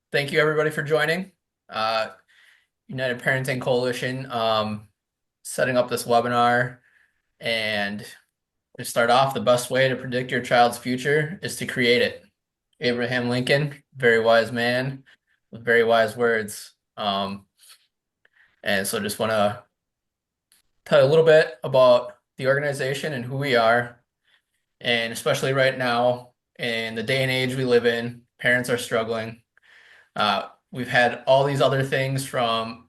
Thank you everybody for joining. Uh, United Parenting Coalition, setting up this webinar. And to start off, the best way to predict your child's future is to create it. Abraham Lincoln, very wise man with very wise words. And so just want to tell you a little bit about the organization and who we are. And especially right now, in the day and age we live in, parents are struggling. We've had all these other things from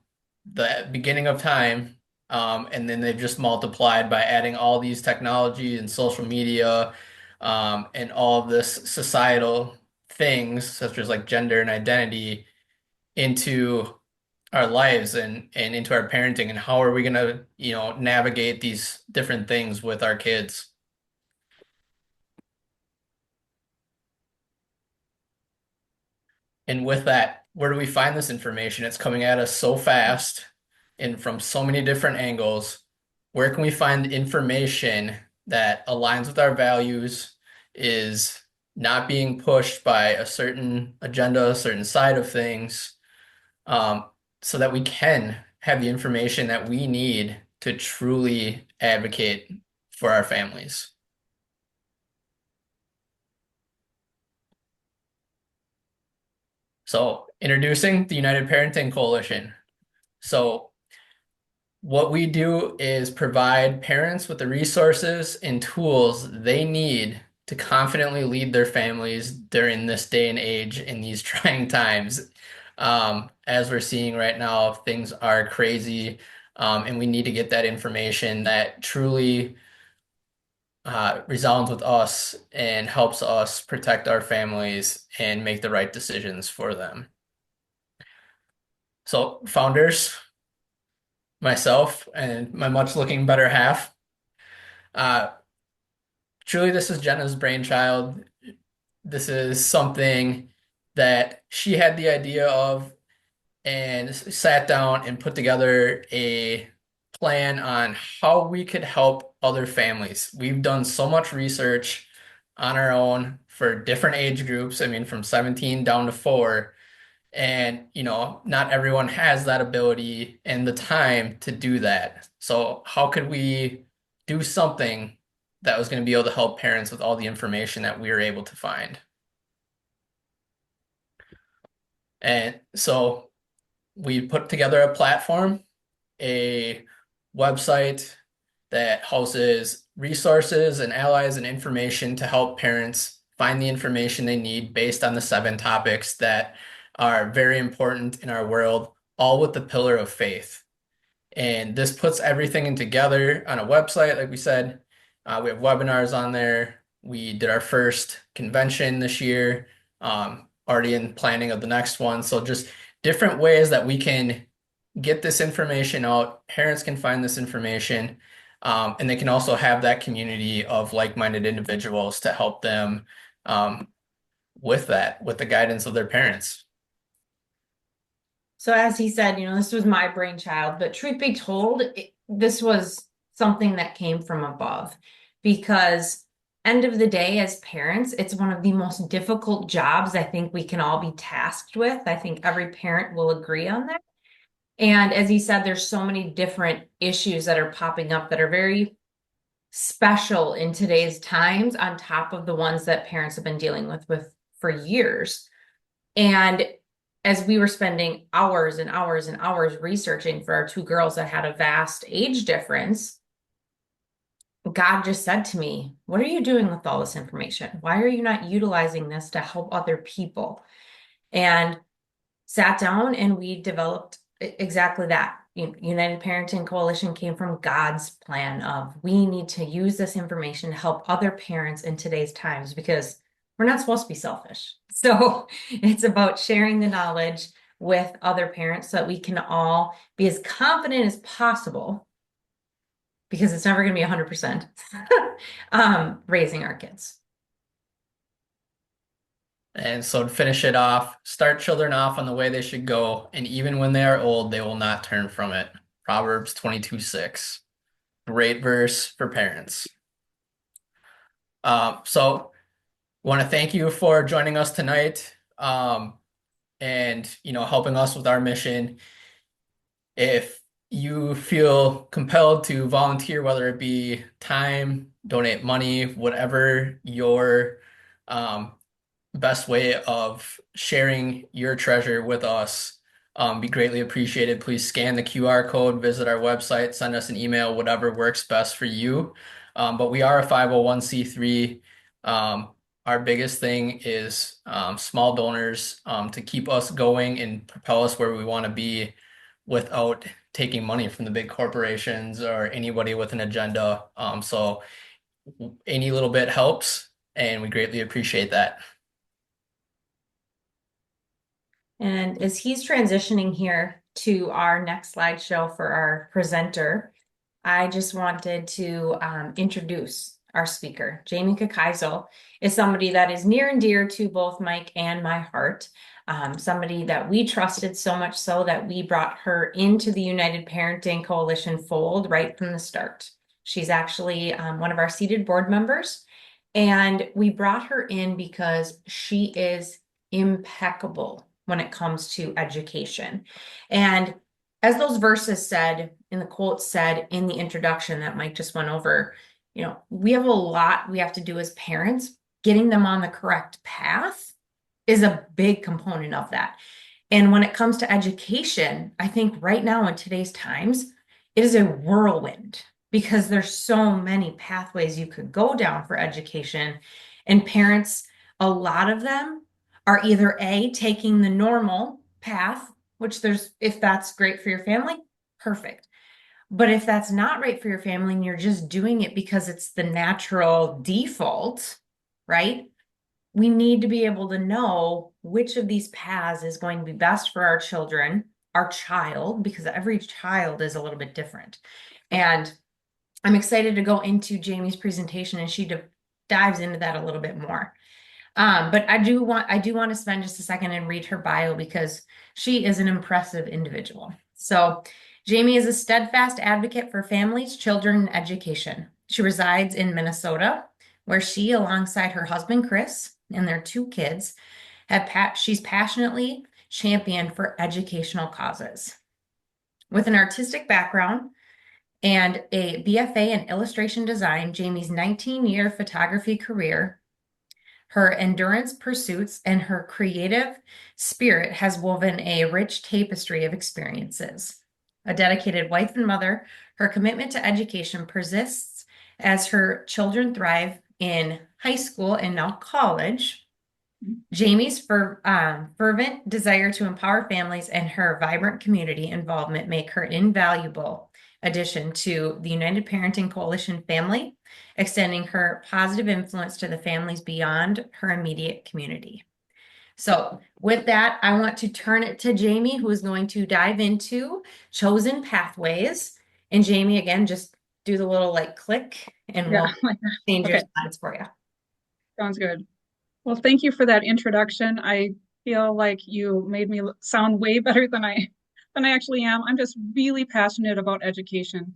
the beginning of time, and then they've just multiplied by adding all these technology and social media, and all of this societal things, such as like gender and identity, into our lives and into our parenting. And how are we going to, navigate these different things with our kids? And with that, where do we find this information? It's coming at us so fast and from so many different angles. Where can we find information that aligns with our values, is not being pushed by a certain agenda, a certain side of things, um, so that we can have the information that we need to truly advocate for our families? So, introducing the United Parenting Coalition. So, what we do is provide parents with the resources and tools they need to confidently lead their families during this day and age in these trying times. As we're seeing right now, things are crazy, and we need to get that information that truly resounds with us and helps us protect our families and make the right decisions for them. So, founders, myself, and my much looking better half. Uh, Truly, this is Jenna's brainchild. This is something that she had the idea of and sat down and put together a plan on how we could help other families. We've done so much research on our own for different age groups. I mean, from 17 down to 4. And, not everyone has that ability and the time to do that. So, how could we do something that was going to be able to help parents with all the information that we were able to find? And so, we put together a platform, a website that houses resources and allies and information to help parents find the information they need based on the 7 topics that are very important in our world, all with the pillar of faith. And this puts everything in together on a website, like we said. We have webinars on there. We did our first convention this year, already in planning of the next one. So just different ways that we can get this information out. Parents can find this information, and they can also have that community of like-minded individuals to help them with that, with the guidance of their parents. So as he said, this was my brainchild, but truth be told, this was something that came from above because end of the day, as parents, it's one of the most difficult jobs I think we can all be tasked with. I think every parent will agree on that. And as he said, there's so many different issues that are popping up that are very special in today's times on top of the ones that parents have been dealing with for years. And as we were spending hours and hours and hours researching for our 2 girls that had a vast age difference, God just said to me, "What are you doing with all this information? Why are you not utilizing this to help other people?" And sat down and we developed exactly that. United Parenting Coalition came from God's plan of we need to use this information to help other parents in today's times because we're not supposed to be selfish. So it's about sharing the knowledge with other parents so that we can all be as confident as possible because it's never going to be 100% raising our kids. And so to finish it off, start children off on the way they should go, and even when they are old, they will not turn from it. Proverbs 22:6. Great verse for parents. So want to thank you for joining us tonight. and, helping us with our mission. If you feel compelled to volunteer, whether it be time, donate money, whatever your um, best way of sharing your treasure with us, be greatly appreciated. Please scan the QR code, visit our website, send us an email, whatever works best for you. But we are a 501(c)(3). Our biggest thing is small donors to keep us going and propel us where we want to be without taking money from the big corporations or anybody with an agenda. So any little bit helps, and we greatly appreciate that. And as he's transitioning here to our next slideshow for our presenter, I just wanted to introduce our speaker. Jaime Kokaisel is somebody that is near and dear to both Mike and my heart. Somebody that we trusted so much so that we brought her into the United Parenting Coalition fold right from the start. She's actually one of our seated board members, and we brought her in because she is impeccable when it comes to education. And as those verses said, in the quote said in the introduction that Mike just went over, we have a lot we have to do as parents. Getting them on the correct path is a big component of that. And when it comes to education, I think right now in today's times, it is a whirlwind because there's so many pathways you could go down for education. And parents, a lot of them are either A, taking the normal path, which if that's great for your family, perfect. But if that's not right for your family and you're just doing it because it's the natural default, right? We need to be able to know which of these paths is going to be best for our children, our child, because every child is a little bit different. And I'm excited to go into Jamie's presentation and she dives into that a little bit more. But I do want to spend just a second and read her bio because she is an impressive individual. So Jaime is a steadfast advocate for families, children, and education. She resides in Minnesota, where she, alongside her husband Chris and their two kids, she's passionately championed for educational causes. With an artistic background and a BFA in illustration design, Jamie's 19-year photography career, her endurance pursuits, and her creative spirit has woven a rich tapestry of experiences. A dedicated wife and mother, her commitment to education persists as her children thrive in high school and now college. Jamie's fervent desire to empower families and her vibrant community involvement make her invaluable addition to the United Parenting Coalition family, extending her positive influence to the families beyond her immediate community. So with that, I want to turn it to Jaime, who is going to dive into chosen pathways. And Jaime, again, just do the little click and Yeah. we'll change your Okay. slides for you. Sounds good. Well, thank you for that introduction. I feel like you made me sound way better than I actually am. I'm just really passionate about education.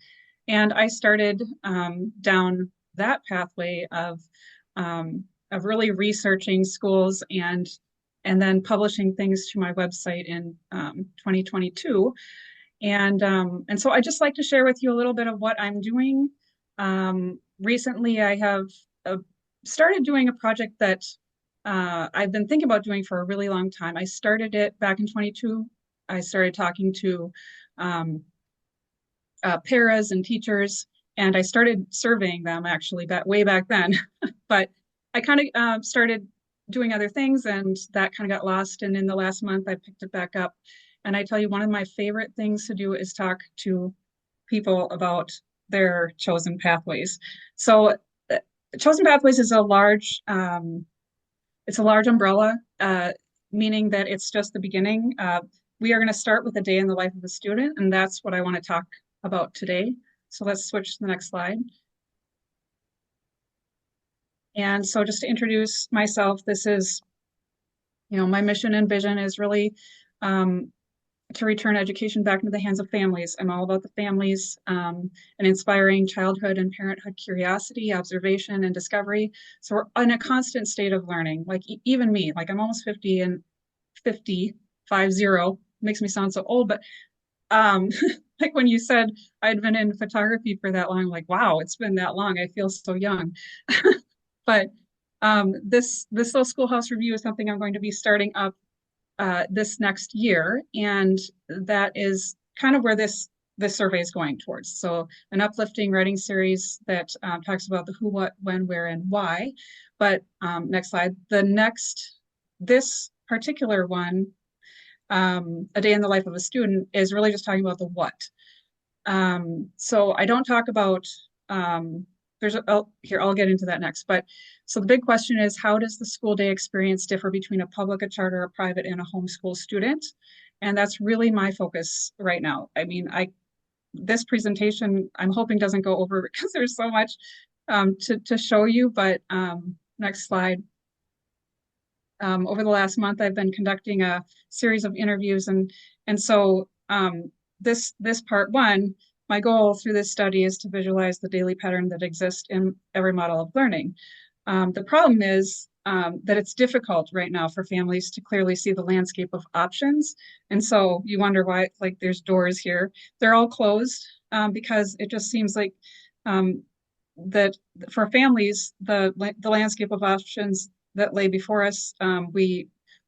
And I started down that pathway of really researching schools and then publishing things to my website in 2022. And so I just like to share with you a little bit of what I'm doing. Recently, I have started doing a project that I've been thinking about doing for a really long time. I started it back in 22. I started talking to paras and teachers, and I started surveying them actually way back then. But I kind of started doing other things, and that kind of got lost. And in the last month, I picked it back up. And I tell you, one of my favorite things to do is talk to people about their chosen pathways. So, chosen pathways is it's a large umbrella, meaning that it's just the beginning. We are going to start with a day in the life of a student, and that's what I want to talk about today. So let's switch to the next slide. And so just to introduce myself, this is, my mission and vision is really to return education back into the hands of families. I'm all about the families and inspiring childhood and parenthood curiosity, observation, and discovery. So we're in a constant state of learning. Like even me, like I'm almost 50 and 50, 50. Makes me sound so old, but um, like when you said I'd been in photography for that long, like, wow, it's been that long. I feel so young. But this little schoolhouse review is something I'm going to be starting up this next year, and that is kind of where this survey is going towards. So an uplifting writing series that talks about the who, what, when, where, and why. But next slide. This particular one, a day in the life of a student, is really just talking about the what. So I don't talk about here, I'll get into that next. But so the big question is, how does the school day experience differ between a public, a charter, a private, and a homeschool student? And that's really my focus right now. I mean, this presentation I'm hoping doesn't go over because there's so much to show you. But next slide. Over the last month, I've been conducting a series of interviews, and so this part one, my goal through this study is to visualize the daily pattern that exists in every model of learning. The problem is that it's difficult right now for families to clearly see the landscape of options, and so you wonder why, like, there's doors here. They're all closed because it just seems like that for families, the landscape of options that lay before us, we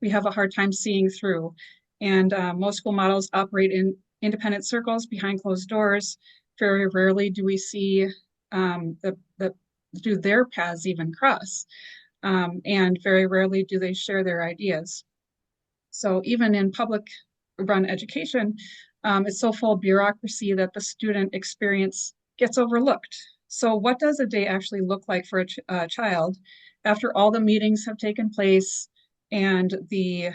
have a hard time seeing through. And most school models operate in independent circles behind closed doors. Very rarely do we see do their paths even cross. And very rarely do they share their ideas. So even in public run education, it's so full of bureaucracy that the student experience gets overlooked. So what does a day actually look like for a child after all the meetings have taken place and the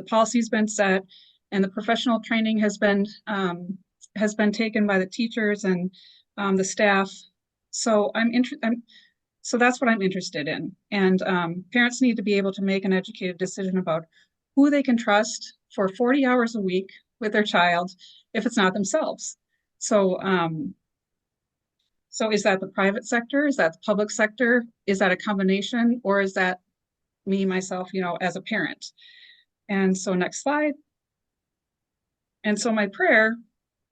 policy's been set and the professional training has been taken by the teachers and the staff? So so that's what I'm interested in. And parents need to be able to make an educated decision about who they can trust for 40 hours a week with their child if it's not themselves. So so is that the private sector? Is that the public sector? Is that a combination? Or is that me, myself, as a parent? And so next slide. And so my prayer,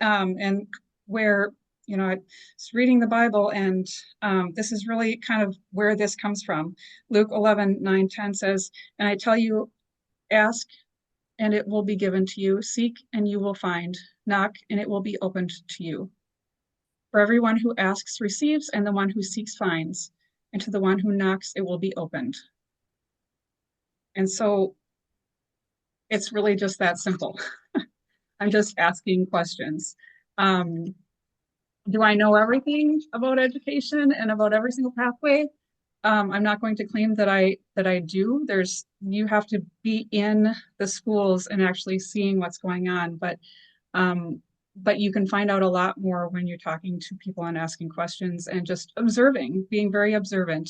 and where, I was reading the Bible, and this is really kind of where this comes from. Luke 11:9-10 says, and I tell you, ask and it will be given to you. Seek and you will find. Knock and it will be opened to you. For everyone who asks receives, and the one who seeks finds, and to the one who knocks it will be opened. And so it's really just that simple. I'm just asking questions. Do I know everything about education and about every single pathway? I'm not going to claim that I do. You have to be in the schools and actually seeing what's going on, but you can find out a lot more when you're talking to people and asking questions and just observing, being very observant.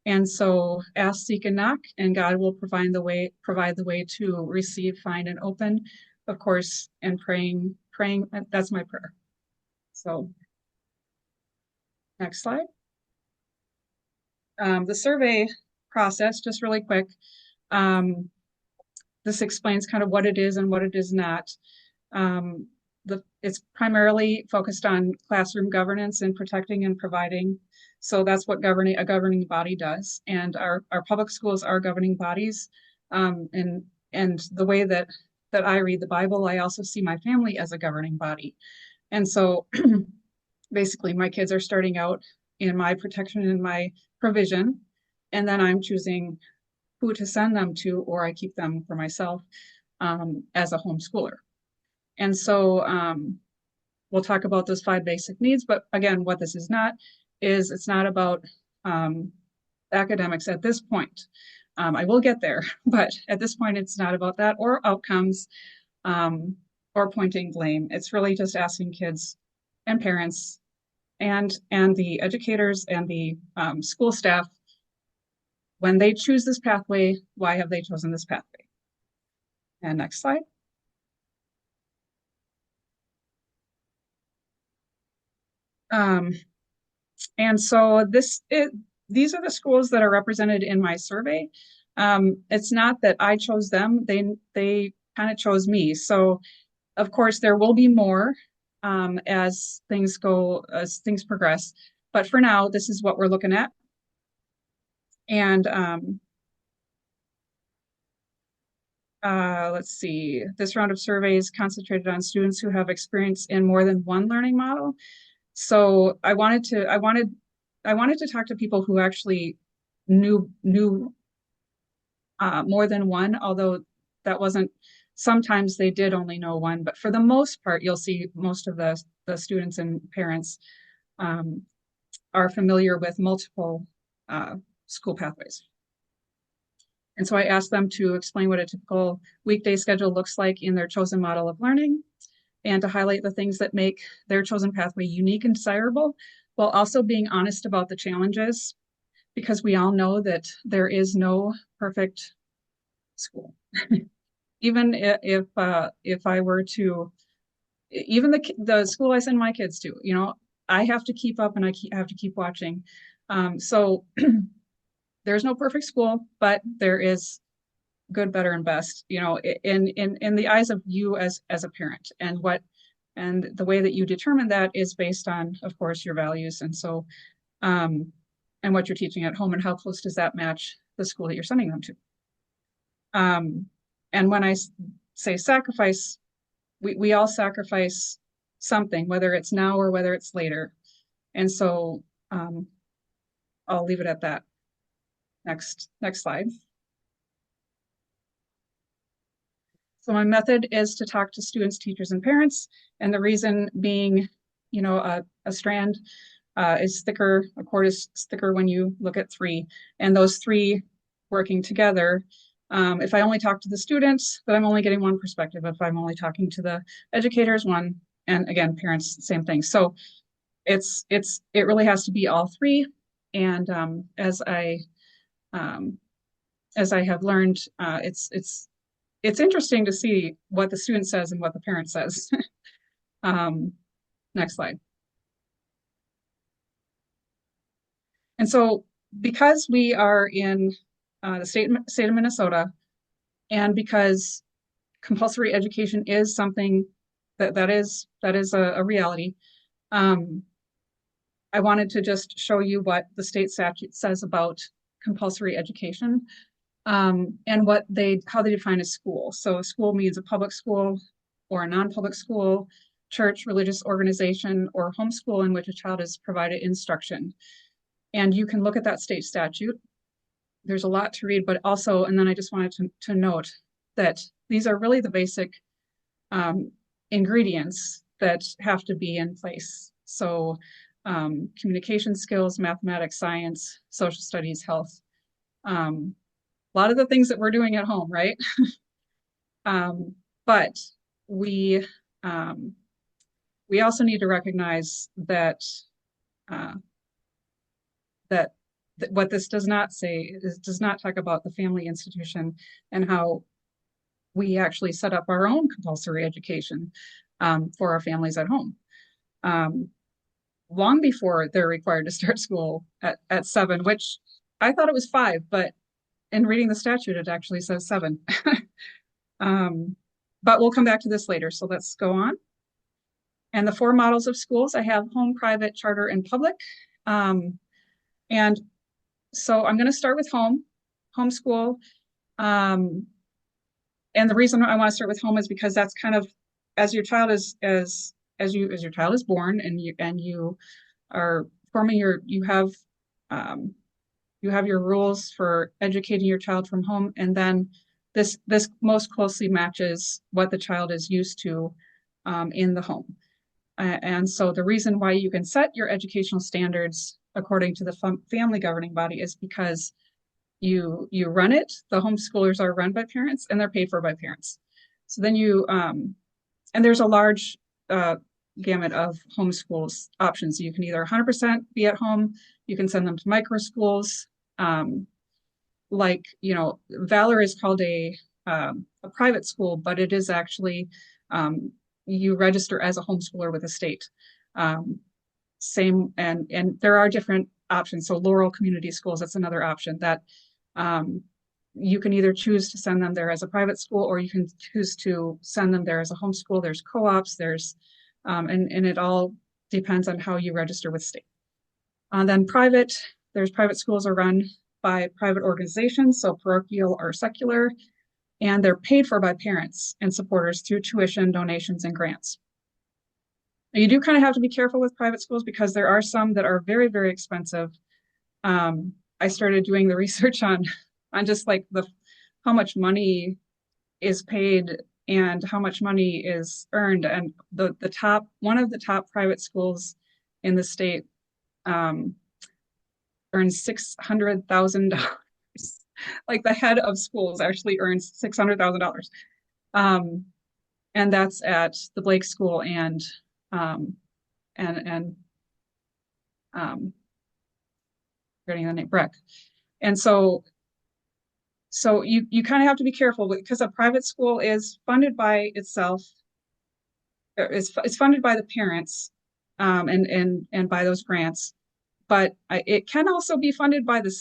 And so ask, seek, and knock, and God will provide the way to receive, find, and open, of course, and praying, that's my prayer. So next slide. The survey process, just really quick. This explains kind of what it is and what it is not. It's primarily focused on classroom governance and protecting and providing. So that's what a governing body does. And our public schools are governing bodies. And the way that I read the Bible, I also see my family as a governing body. And so basically my kids are starting out in my protection and my provision, and then I'm choosing who to send them to, or I keep them for myself as a homeschooler. And so we'll talk about those 5 basic needs, but again, what this is not is it's not about academics at this point. I will get there, but at this point, it's not about that or outcomes or pointing blame. It's really just asking kids and parents and the educators and the school staff, when they choose this pathway, why have they chosen this pathway? And next slide. And so these are the schools that are represented in my survey. It's not that I chose them. They kind of chose me. So of course there will be more as things progress. But for now, this is what we're looking at. And let's see, this round of surveys concentrated on students who have experience in more than one learning model. So I wanted to talk to people who actually knew more than one, although that wasn't, sometimes they did only know one, but for the most part, you'll see most of the students and parents are familiar with multiple school pathways. And so I asked them to explain what a typical weekday schedule looks like in their chosen model of learning, and to highlight the things that make their chosen pathway unique and desirable, while also being honest about the challenges, because we all know that there is no perfect school. Even if I were to, even the school I send my kids to, I have to keep up and have to keep watching. So there's no perfect school, but there is good, better, and best, in the eyes of you as a parent, and the way that you determine that is based on, of course, your values. And so, and what you're teaching at home, and how close does that match the school that you're sending them to. And when I say sacrifice, we all sacrifice something, whether it's now or whether it's later. And so I'll leave it at that. Next slide. So my method is to talk to students, teachers, and parents. And the reason being, a strand is thicker, a cord is thicker when you look at three. And those three working together, if I only talk to the students, then I'm only getting one perspective. If I'm only talking to the educators, one, and again, parents, same thing. So it really has to be all three. And as I have learned, it's interesting to see what the student says and what the parent says. Next slide. And so because we are in the state of Minnesota, and because compulsory education is something that is a reality, I wanted to just show you what the state statute says about compulsory education, and how they define a school. So a school means a public school or a non-public school, church, religious organization, or homeschool in which a child is provided instruction. And you can look at that state statute. There's a lot to read, but also, and then I just wanted to note that these are really the basic ingredients that have to be in place. So communication skills, mathematics, science, social studies, health, a lot of the things that we're doing at home, right? But we also need to recognize that what this does not say is, does not talk about the family institution and how we actually set up our own compulsory education for our families at home. Long before they're required to start school at 7, which I thought it was 5, but in reading the statute, it actually says 7. But we'll come back to this later, so let's go on. And the 4 models of schools, I have home, private, charter, and public. And so I'm going to start with homeschool. And the reason I want to start with home is because that's kind of, as your child is your child is born, and you are forming you have your rules for educating your child from home, and then this most closely matches what the child is used to in the home. And so the reason why you can set your educational standards according to the family governing body is because you run it. The homeschoolers are run by parents and they're paid for by parents. So then and there's a large gamut of homeschools options. You can either 100% be at home, you can send them to micro schools. Valor is called a private school, but it is actually, you register as a homeschooler with the state. Same, and there are different options. So Laurel Community Schools, that's another option that you can either choose to send them there as a private school, or you can choose to send them there as a homeschool. There's co-ops, and it all depends on how you register with state. Then there's private schools are run by private organizations, so parochial or secular, and they're paid for by parents and supporters through tuition, donations, and grants. You do kind of have to be careful with private schools because there are some that are very, very expensive. I started doing the research on just like how much money is paid and how much money is earned. And one of the top private schools in the state earns $600,000. Like the head of schools actually earns $600,000. And that's at the Blake School and forgetting the name, Breck. And so you kind of have to be careful because a private school is funded by itself. It's funded by the parents and by those grants, but it can also be funded by the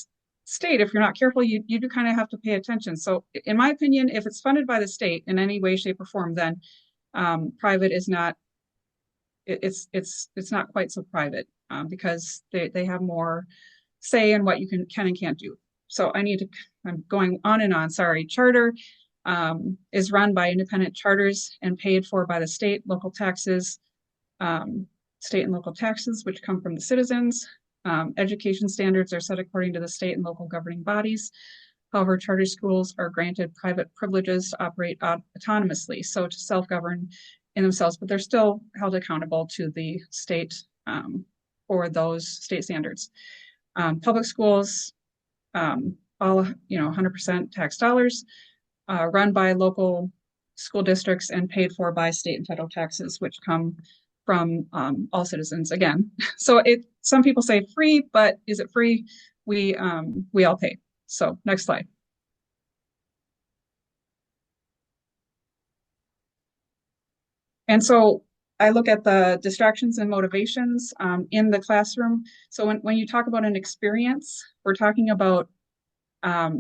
state. If you're not careful, you do kind of have to pay attention. So in my opinion, if it's funded by the state in any way, shape, or form, then private is not, it's not quite so private because they have more say in what you can and can't do. So I'm going on and on, sorry. Charter is run by independent charters and paid for by the state, local taxes, state and local taxes, which come from the citizens. Education standards are set according to the state and local governing bodies. However, charter schools are granted private privileges to operate autonomously, so to self-govern in themselves, but they're still held accountable to the state for those state standards. Public schools, all 100% tax dollars, run by local school districts and paid for by state and federal taxes, which come from all citizens again. So some people say free, but is it free? We all pay. So next slide. And so I look at the distractions and motivations in the classroom. So when you talk about an experience, we're talking about what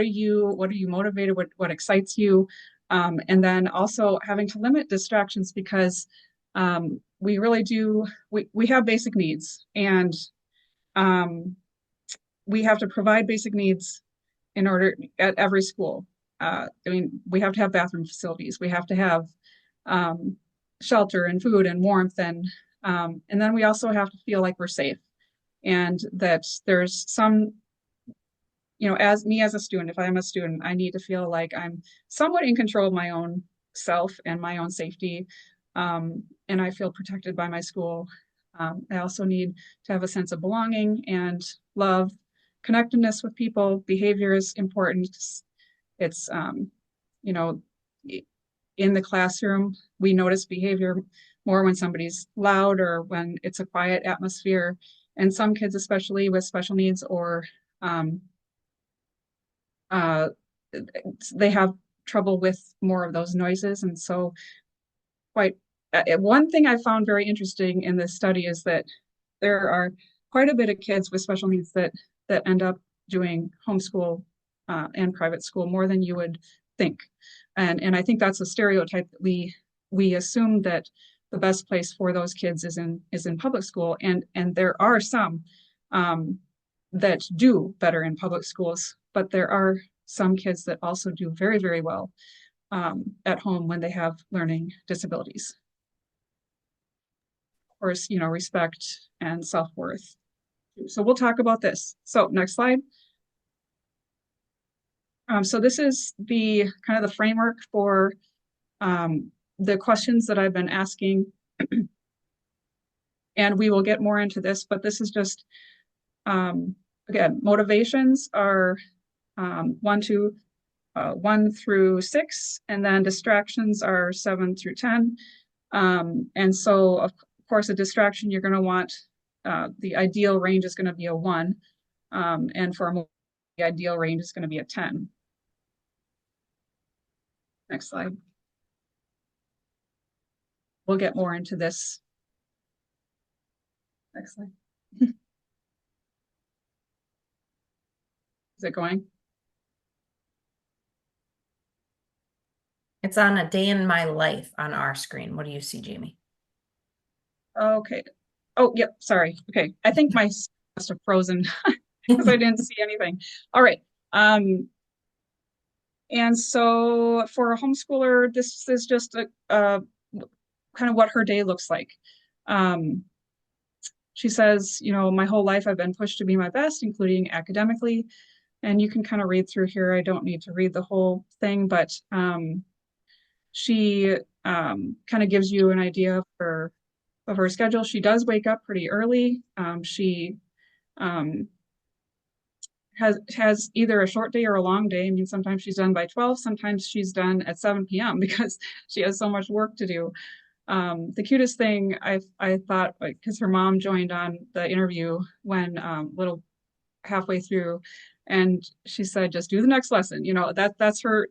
are you motivated, what excites you, and then also having to limit distractions because we really do we have basic needs, and we have to provide basic needs in order at every school. I mean, we have to have bathroom facilities, we have to have shelter and food and warmth, and then we also have to feel like we're safe and that there's some, as a student, if I'm a student, I need to feel like I'm somewhat in control of my own self and my own safety. And I feel protected by my school. I also need to have a sense of belonging and love, connectedness with people. Behavior is important. It's, in the classroom, we notice behavior more when somebody's loud or when it's a quiet atmosphere. And some kids, especially with special needs or they have trouble with more of those noises. And so one thing I found very interesting in this study is that there are quite a bit of kids with special needs that end up doing homeschool and private school more than you would think. And I think that's a stereotype that we assume that the best place for those kids is in public school. And there are some that do better in public schools, but there are some kids that also do very, very well at home when they have learning disabilities. Of course, respect and self-worth. So we'll talk about this. So next slide. So this is the kind of the framework for the questions that I've been asking. And we will get more into this, but this is just, again, motivations are 1 through 6, and then distractions are 7 through 10. And so, of course, a distraction, you're going to want, the ideal range is going to be a 1. And for the ideal range is going to be a 10. Next slide. We'll get more into this. Next slide. Is it going? It's on a day in my life on our screen. What do you see, Jamie? Okay. Oh, yep. Sorry. Okay. I think my must have frozen because I didn't see anything. All right. And so for a homeschooler, this is just a kind of what her day looks like. Um, she says, my whole life I've been pushed to be my best, including academically. And you can kind of read through here. I don't need to read the whole thing, but she kind of gives you an idea of her schedule. She does wake up pretty early. She um, has either a short day or a long day. I mean, sometimes she's done by 12, sometimes she's done at 7 p.m. because she has so much work to do. The cutest thing I thought, because her mom joined on the interview when little halfway through, and she said, "Just do the next lesson." That's her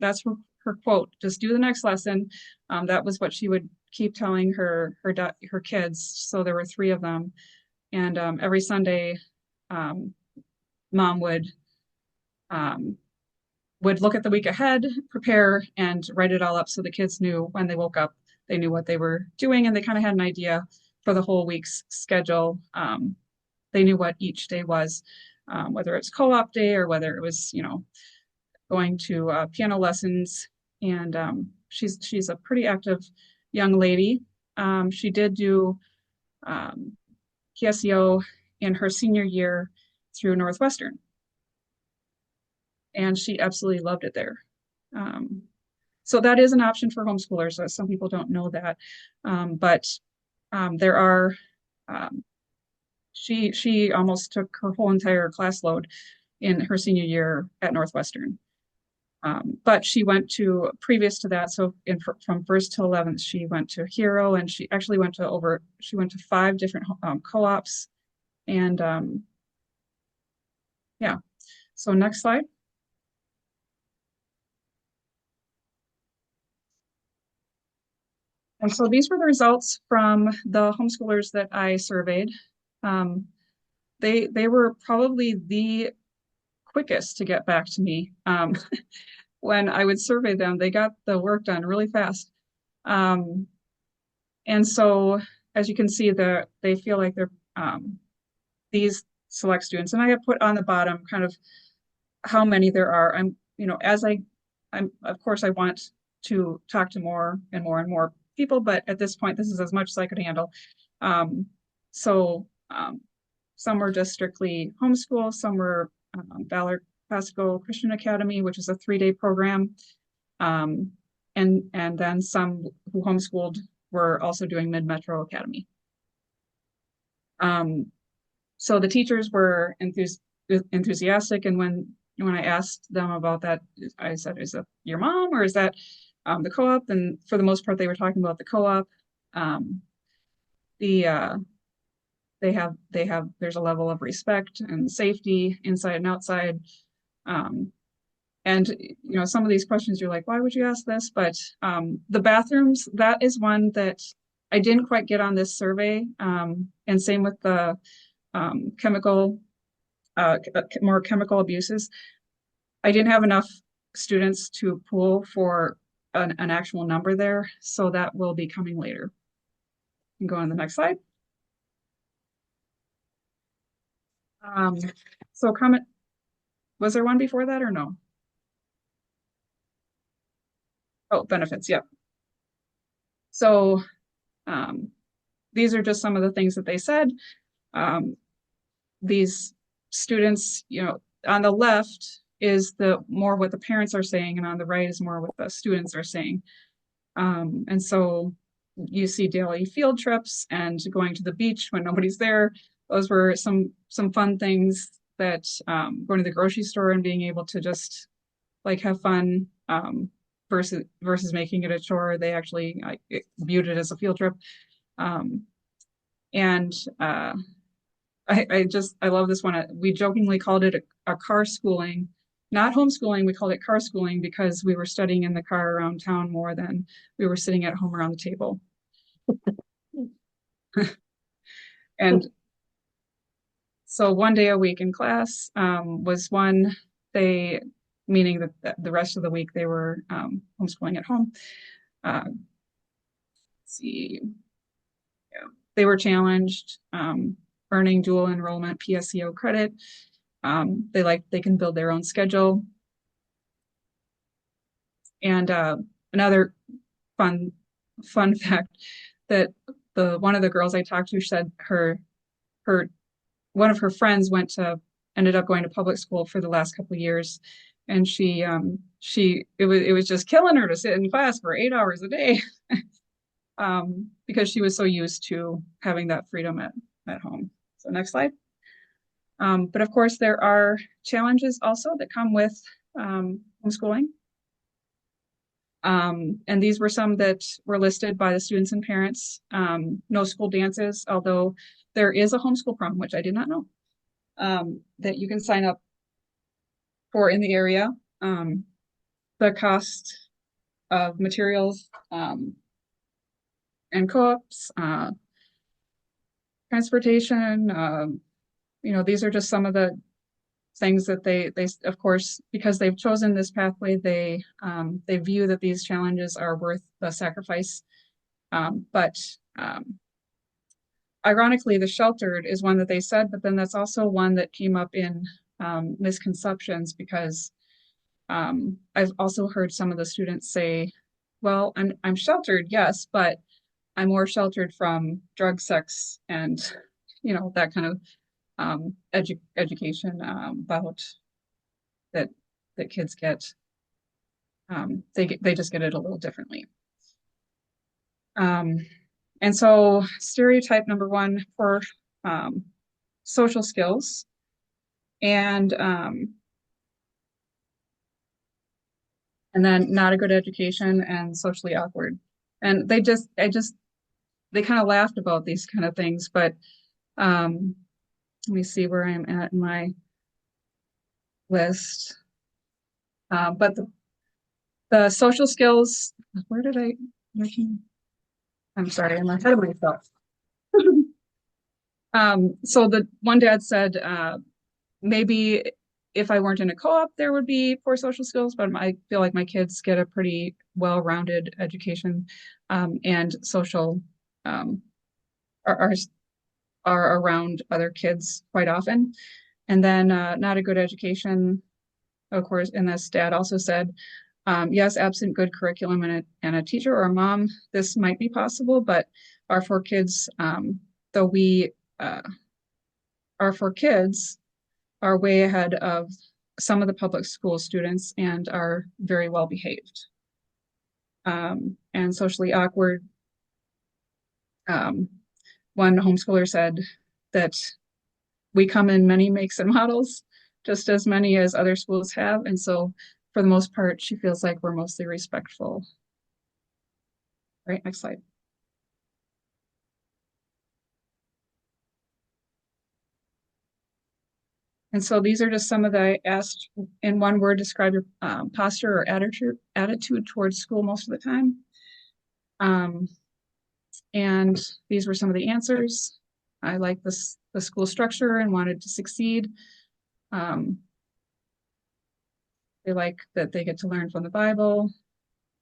quote. Just do the next lesson. That was what she would keep telling her kids. So there were three of them, and every Sunday, um, mom um, would look at the week ahead, prepare, and write it all up so the kids knew when they woke up, they knew what they were doing, and they kind of had an idea for the whole week's schedule. They knew what each day was, whether it's co-op day or whether it was, going to piano lessons. And she's a pretty active young lady. She did do PSEO in her senior year through Northwestern, and she absolutely loved it there. Um, so that is an option for homeschoolers. Some people don't know that, but there are. Um, she almost took her whole entire class load in her senior year at Northwestern. But she went to previous to that, so from first to 11th, she went to Hero, and she actually she went to 5 different co-ops, and yeah. So next slide. And so these were the results from the homeschoolers that I surveyed. Um, they were probably the quickest to get back to me. When I would survey them, they got the work done really fast. Um, and so, as you can see, they feel like they're these select students. And I have put on the bottom kind of how many there are. I'm of course I want to talk to more and more and more people, but at this point, this is as much as I could handle. Um, so some were just strictly homeschool, some were Ballard Pasco Christian Academy, which is a 3-day program. Um, and then some who homeschooled were also doing Mid-Metro Academy. So the teachers were enthusiastic, and when I asked them about that, I said, "Is that your mom or is that the co-op?" And for the most part, they were talking about the co-op. Um, the there's a level of respect and safety inside and outside. Um, and some of these questions you're like, why would you ask this? But the bathrooms, that is one that I didn't quite get on this survey. And same with the chemical, more chemical abuses. I didn't have enough students to pool for an actual number there, so that will be coming later. You can go on the next slide. Um, so comment, was there one before that or no? Oh, benefits, yep. So these are just some of the things that they said. These students, on the left is the more what the parents are saying, and on the right is more what the students are saying. And so you see daily field trips and going to the beach when nobody's there. Those were some fun things that going to the grocery store and being able to just like have fun versus making it a chore. They actually viewed it as a field trip. And I love this one. We jokingly called it a car schooling, not homeschooling. We called it car schooling because we were studying in the car around town more than we were sitting at home around the table. And so one day a week in class was one they, meaning that the rest of the week they were homeschooling at home. Let's see, yeah, they were challenged, earning dual enrollment PSEO credit. They can build their own schedule. And another fun fact that one of the girls I talked to said her one of her friends ended up going to public school for the last couple of years, and it was just killing her to sit in class for 8 hours a day, because she was so used to having that freedom at home. So next slide. But of course, there are challenges also that come with homeschooling. And these were some that were listed by the students and parents. No school dances, although there is a homeschool prom, which I did not know, that you can sign up for in the area. The cost of materials and co-ops, transportation, these are just some of the things that they of course, because they've chosen this pathway, they view that these challenges are worth the sacrifice. But ironically, the sheltered is one that they said, but then that's also one that came up in misconceptions, because I've also heard some of the students say, well, I'm sheltered, yes, but I'm more sheltered from drug, sex, and that kind of education about that kids get. They just get it a little differently. And so stereotype number one for social skills and then not a good education and socially awkward. And they kind of laughed about these kind of things, but let me see where I'm at in my list. But the social skills, where did I'm sorry, I'm ahead of myself. So the one dad said, maybe if I weren't in a co-op, there would be poor social skills, but I feel like my kids get a pretty well-rounded education, and social are around other kids quite often. And then not a good education, of course, and this dad also said, yes, absent good curriculum and a teacher or a mom, this might be possible, but our four kids, though we our four kids are way ahead of some of the public school students and are very well behaved. And socially awkward. One homeschooler said that we come in many makes and models, just as many as other schools have. And so for the most part, she feels like we're mostly respectful. Right, next slide. And so these are just some of the asked in one word, describe your posture or attitude towards school most of the time. And these were some of the answers. I like the school structure and wanted to succeed. They like that they get to learn from the Bible.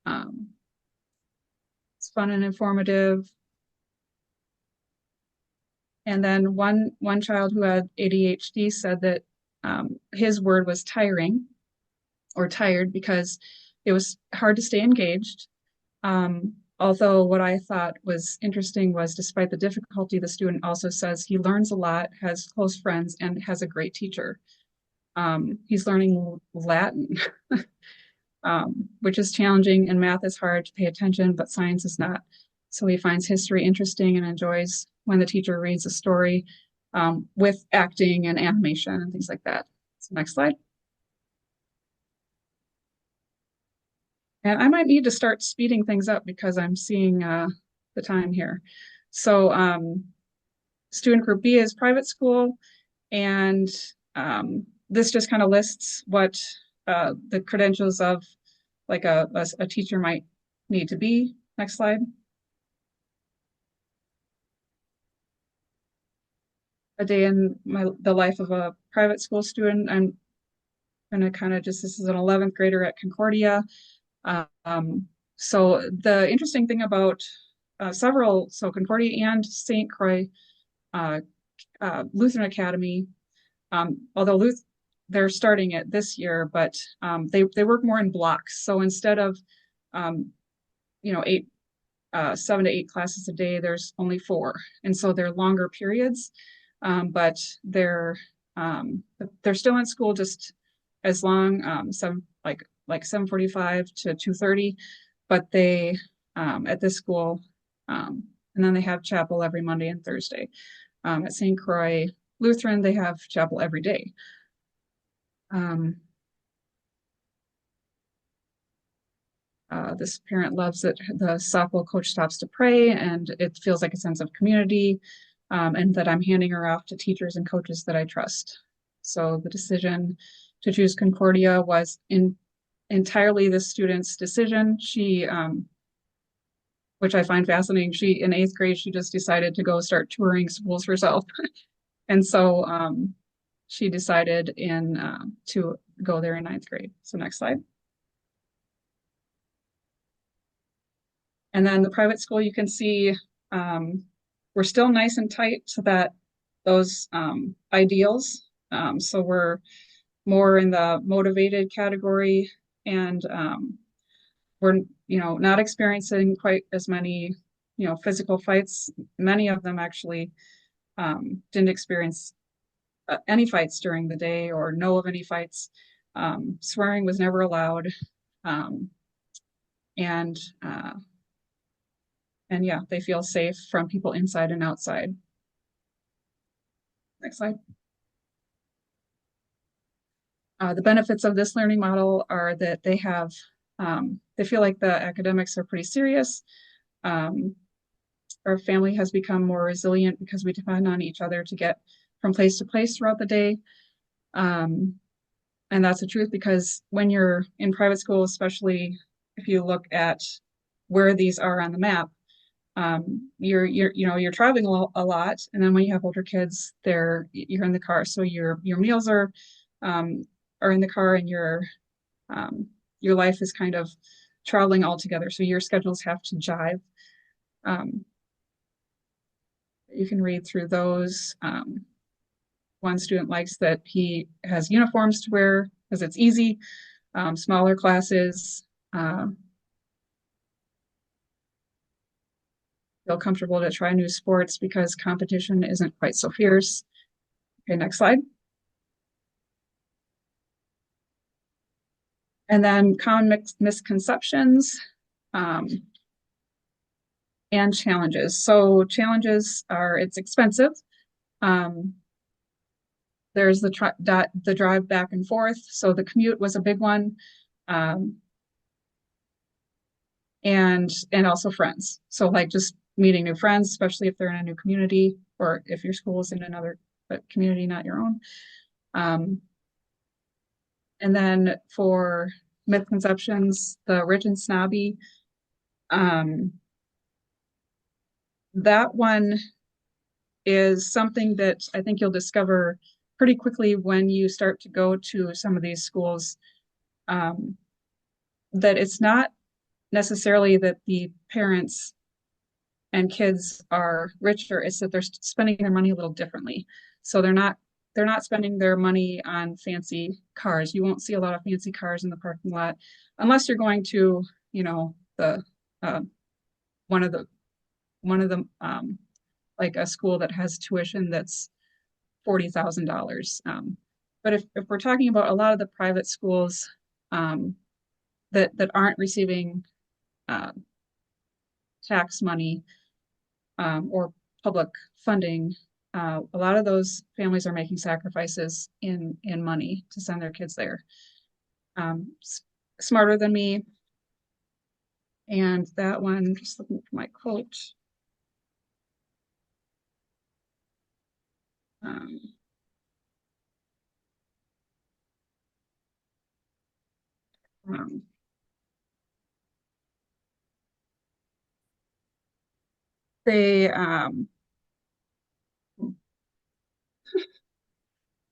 It's fun and informative. And then one child who had ADHD said that his word was tiring or tired because it was hard to stay engaged. Although what I thought was interesting was despite the difficulty, the student also says he learns a lot, has close friends, and has a great teacher. He's learning Latin, which is challenging, and math is hard to pay attention, but science is not. So he finds history interesting and enjoys when the teacher reads a story with acting and animation and things like that. So next slide. And I might need to start speeding things up because I'm seeing the time here. So student group B is private school, and this just kind of lists what the credentials of like a teacher might need to be. Next slide. A day in the life of a private school student. gonna kind of just, this is an 11th grader at Concordia. Um, so the interesting thing about so Concordia and St. Croix uh, Lutheran Academy, although they're starting it this year, but they work more in blocks. So instead of um, eight 7 to 8 classes a day, there's only 4, and so they're longer periods, but they're still in school just as long, some like 7:45 to 2:30, but they at this school, and then they have chapel every Monday and Thursday. At St. Croix Lutheran, they have chapel every day. This parent loves that the softball coach stops to pray, and it feels like a sense of community, and that I'm handing her off to teachers and coaches that I trust. So the decision to choose Concordia was entirely the student's decision. She, which I find fascinating, she in 8th grade, she just decided to go start touring schools herself. And so she decided to go there in 9th grade. So next slide. And then the private school, you can see we're still nice and tight to those ideals. So we're more in the motivated category, and we're not experiencing quite as many physical fights. Many of them actually didn't experience any fights during the day or know of any fights. Swearing was never allowed, um, and yeah, they feel safe from people inside and outside. Next slide. The benefits of this learning model are that they feel like the academics are pretty serious. Our family has become more resilient because we depend on each other to get from place to place throughout the day. And that's the truth, because when you're in private school, especially if you look at where these are on the map, you're traveling a lot, and then when you have older kids, you're in the car, so your meals are in the car, and your life is kind of traveling all together, so your schedules have to jive. You can read through those. One student likes that he has uniforms to wear because it's easy. Smaller classes, feel comfortable to try new sports because competition isn't quite so fierce. Okay, next slide. And then common misconceptions and challenges. So challenges are, it's expensive. There's the drive back and forth. So the commute was a big one. And also friends. So like just meeting new friends, especially if they're in a new community, or if your school is in another community, not your own. And then for misconceptions, the rich and snobby, that one is something that I think you'll discover pretty quickly when you start to go to some of these schools, that it's not necessarily that the parents and kids are richer, it's that they're spending their money a little differently. So they're not spending their money on fancy cars. You won't see a lot of fancy cars in the parking lot unless you're going to, the one of the like a school that has tuition that's $40,000. But if we're talking about a lot of the private schools that aren't receiving tax money or public funding, a lot of those families are making sacrifices in money to send their kids there. Smarter than me. And that one, just looking for my quote. Um, um, they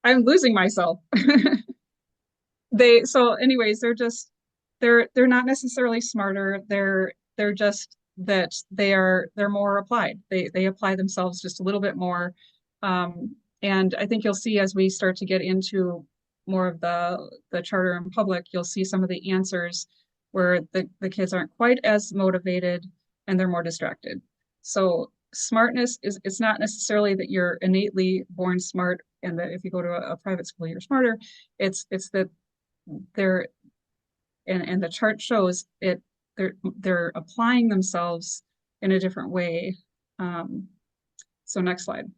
I'm losing myself. so anyways, they're not necessarily smarter. They're just that they're more applied. They apply themselves just a little bit more. And I think you'll see as we start to get into more of the charter and public, you'll see some of the answers where the kids aren't quite as motivated and they're more distracted. So smartness is, it's not necessarily that you're innately born smart and that if you go to a private school you're smarter. It's that they're and the chart shows it, they're applying themselves in a different way. So next slide.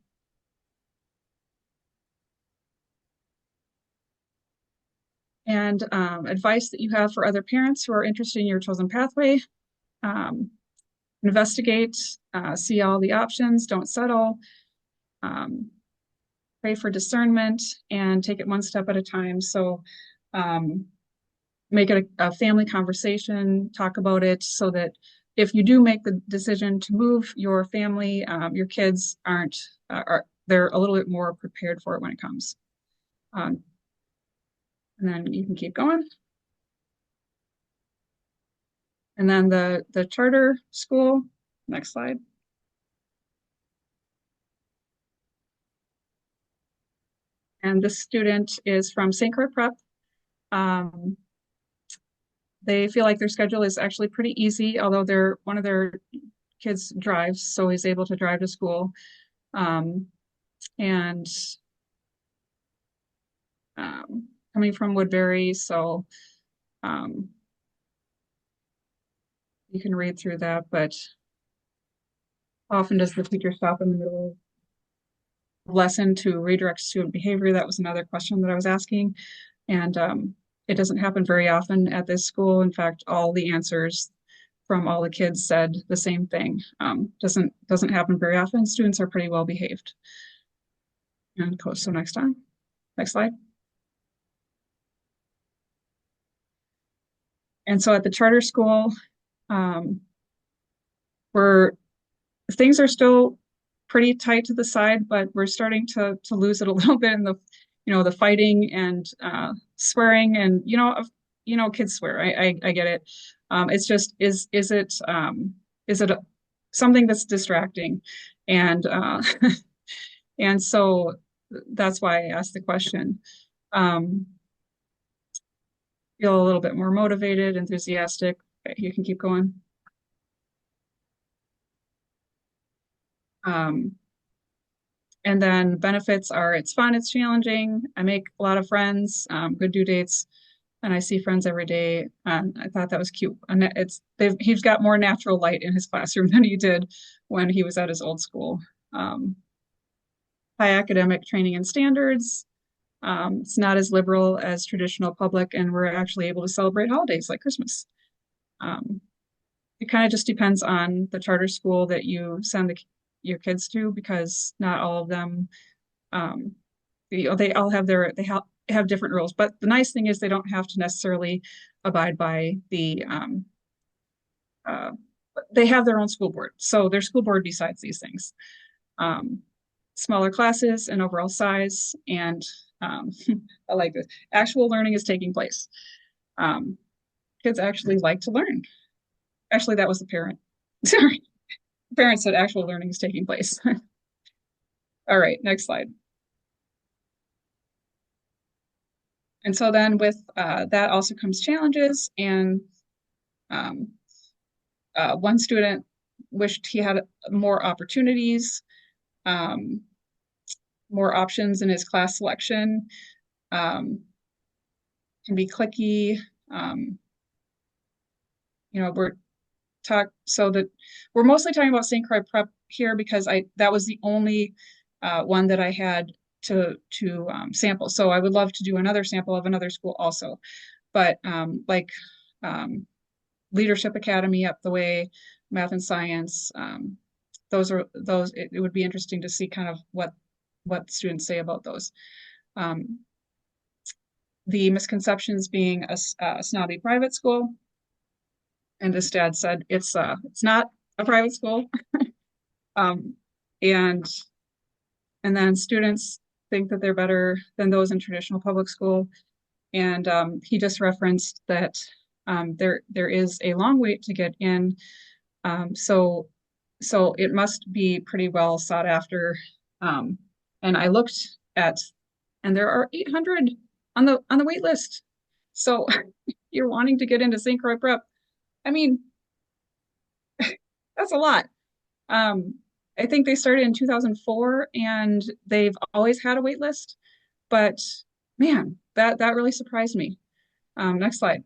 And advice that you have for other parents who are interested in your chosen pathway. Um, investigate, see all the options, don't settle, pray for discernment, and take it one step at a time. So make it a family conversation, talk about it so that if you do make the decision to move your family, your kids they're a little bit more prepared for it when it comes. And then you can keep going. And then the charter school, next slide. And this student is from St. Croix Prep. They feel like their schedule is actually pretty easy, although one of their kids drives, so he's able to drive to school. And coming from Woodbury, so you can read through that, but often does the teacher stop in the middle of lesson to redirect student behavior? That was another question that I was asking. And it doesn't happen very often at this school. In fact, all the answers from all the kids said the same thing. Doesn't happen very often. Students are pretty well behaved. And so next slide. And so at the charter school, things are still pretty tight to the side, but we're starting to lose it a little bit in the fighting and swearing and kids swear. I get it. It's just is it something that's distracting, and and so that's why I asked the question. Feel a little bit more motivated, enthusiastic. You can keep going. And then benefits are it's fun, it's challenging. I make a lot of friends, good due dates, and I see friends every day. And I thought that was cute. And he's got more natural light in his classroom than he did when he was at his old school. High academic training and standards. It's not as liberal as traditional public, and we're actually able to celebrate holidays like Christmas. It kind of just depends on the charter school that you send your kids to, because not all of them, they all have have different rules. But the nice thing is they don't have to necessarily abide by they have their own school board. So their school board decides these things. Smaller classes and overall size, and I like this. Actual learning is taking place. Kids actually like to learn. Actually, that was the parent. Sorry. The parent said actual learning is taking place. All right, next slide. And so then with that also comes challenges. And one student wished he had more opportunities, more options in his class selection, can be clicky. We're mostly talking about St. Croix Prep here because that was the only one that I had to sample. So I would love to do another sample of another school also, but Leadership Academy up the way, math and science, it would be interesting to see kind of what students say about those. The misconceptions being a snobby private school. And his dad said, it's not a private school. And then students think that they're better than those in traditional public school. And he just referenced that there is a long wait to get in. So it must be pretty well sought after. Um, and I looked at, and there are 800 on the wait list. So you're wanting to get into St. Croix Prep. I mean, that's a lot. Um, I think they started in 2004 and they've always had a wait list, but man, that really surprised me. Next slide.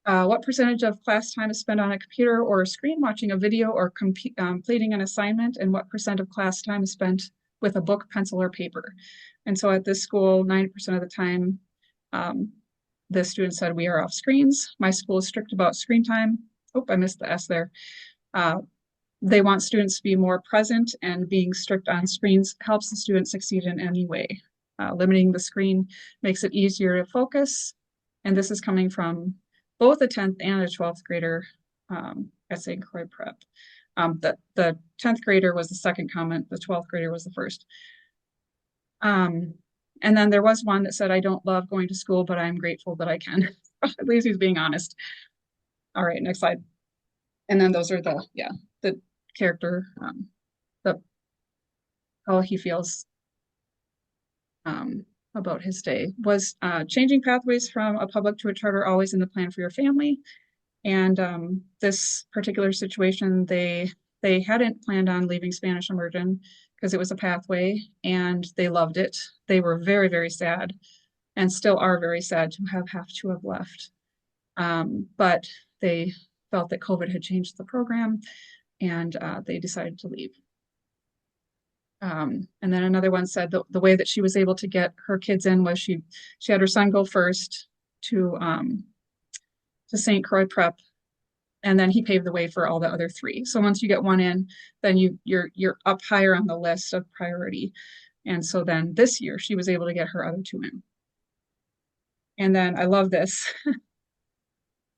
What percentage of class time is spent on a computer or a screen watching a video or completing an assignment, and what percent of class time is spent with a book, pencil, or paper? And so at this school, 90% of the time, um, the students said we are off screens. My school is strict about screen time. Oh, I missed the S there. Uh, they want students to be more present, and being strict on screens helps the student succeed in any way. Limiting the screen makes it easier to focus. And this is coming from both a 10th and a 12th grader at St. Croix Prep. The 10th grader was the second comment, the 12th grader was the first. And then there was one that said, I don't love going to school, but I'm grateful that I can. At least he's being honest. All right, next slide. And then those are the character, the how he feels about his day. Was changing pathways from a public to a charter always in the plan for your family? And this particular situation, they hadn't planned on leaving Spanish immersion because it was a pathway and they loved it. They were very, very sad and still are very sad to have to have left. But they felt that COVID had changed the program and they decided to leave. And then another one said the way that she was able to get her kids in was she had her son go first to St. Croix Prep, and then he paved the way for all the other three. So once you get one in, then you're up higher on the list of priority. And so then this year she was able to get her other two in. And then I love this.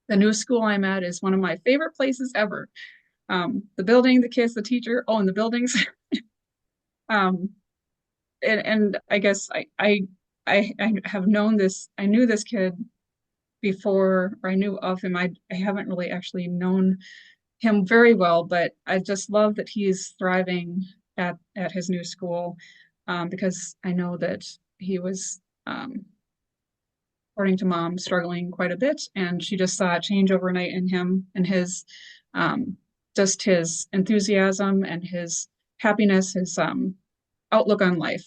The new school I'm at is one of my favorite places ever. The building, the kids, the teacher, oh, and the buildings. And I guess I have known this. I knew this kid before, or I knew of him. I haven't really actually known him very well, but I just love that he's thriving at his new school, because I know that he was, according to mom, struggling quite a bit, and she just saw a change overnight in him and his just his enthusiasm and his happiness, his outlook on life.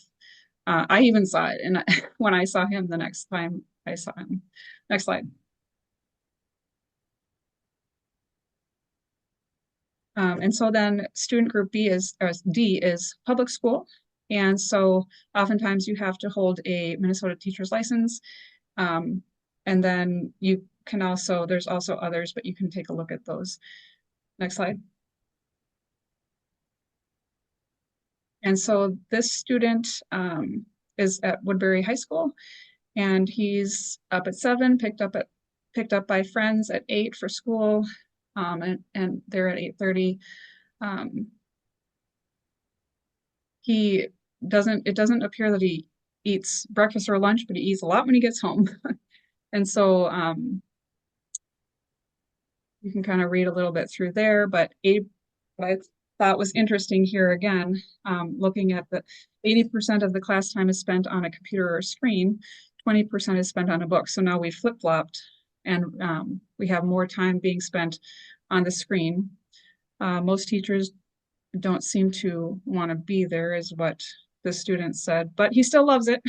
I even saw it, and when I saw him the next time I saw him. Next slide. And so then student group D is public school. And so oftentimes you have to hold a Minnesota teacher's license. And then you can also, there's also others, but you can take a look at those. Next slide. And so this student is at Woodbury High School, and he's up at 7, picked up by friends at 8 for school, and they're at 8:30. It doesn't appear that he eats breakfast or lunch, but he eats a lot when he gets home. And so you can kind of read a little bit through there, but what I thought was interesting here again, looking at the 80% of the class time is spent on a computer or a screen, 20% is spent on a book. So now we flip-flopped, and we have more time being spent on the screen. Most teachers don't seem to want to be there, is what the student said, but he still loves it.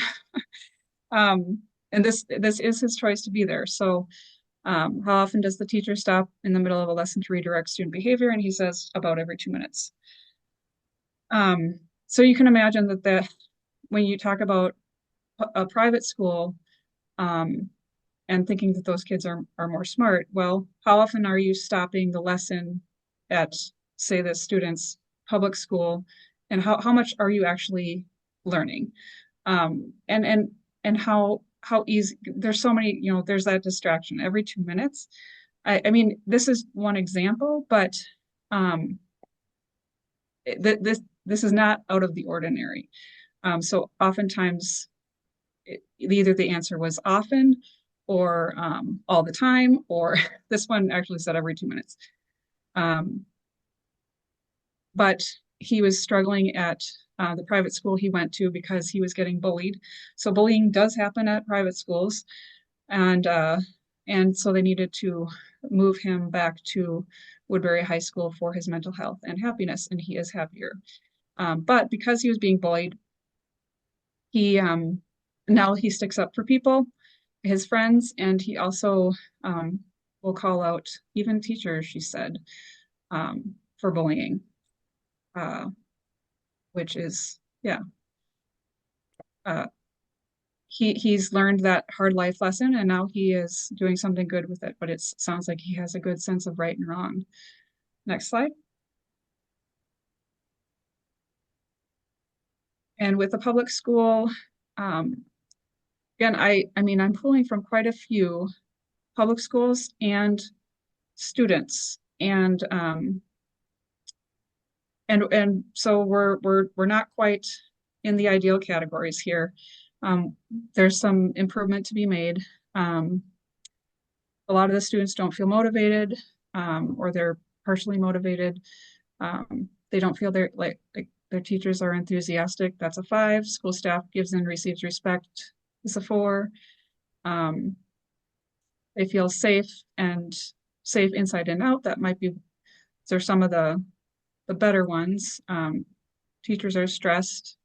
And this is his choice to be there. So how often does the teacher stop in the middle of a lesson to redirect student behavior? And he says about every 2 minutes. So you can imagine that when you talk about a private school, and thinking that those kids are more smart, well, how often are you stopping the lesson at, say, the student's public school, and how much are you actually learning? And how easy, there's so many, there's that distraction every 2 minutes. I mean, this is one example, but this is not out of the ordinary. So oftentimes, either the answer was often or all the time, or this one actually said every 2 minutes. But he was struggling at the private school he went to because he was getting bullied. So bullying does happen at private schools, and so they needed to move him back to Woodbury High School for his mental health and happiness, and he is happier. But because he was being bullied, he now he sticks up for people, his friends, and he also will call out even teachers, she said, for bullying, uh, which is, yeah. Uh, he's learned that hard life lesson, and now he is doing something good with it, but it sounds like he has a good sense of right and wrong. Next slide. And with the public school, again, I mean, I'm pulling from quite a few public schools and students, and so we're not quite in the ideal categories here. There's some improvement to be made. A lot of the students don't feel motivated, or they're partially motivated. They don't feel they're like their teachers are enthusiastic. That's a 5. School staff gives and receives respect. It's a 4. They feel safe inside and out. That might be, those are some of the better ones. Teachers are stressed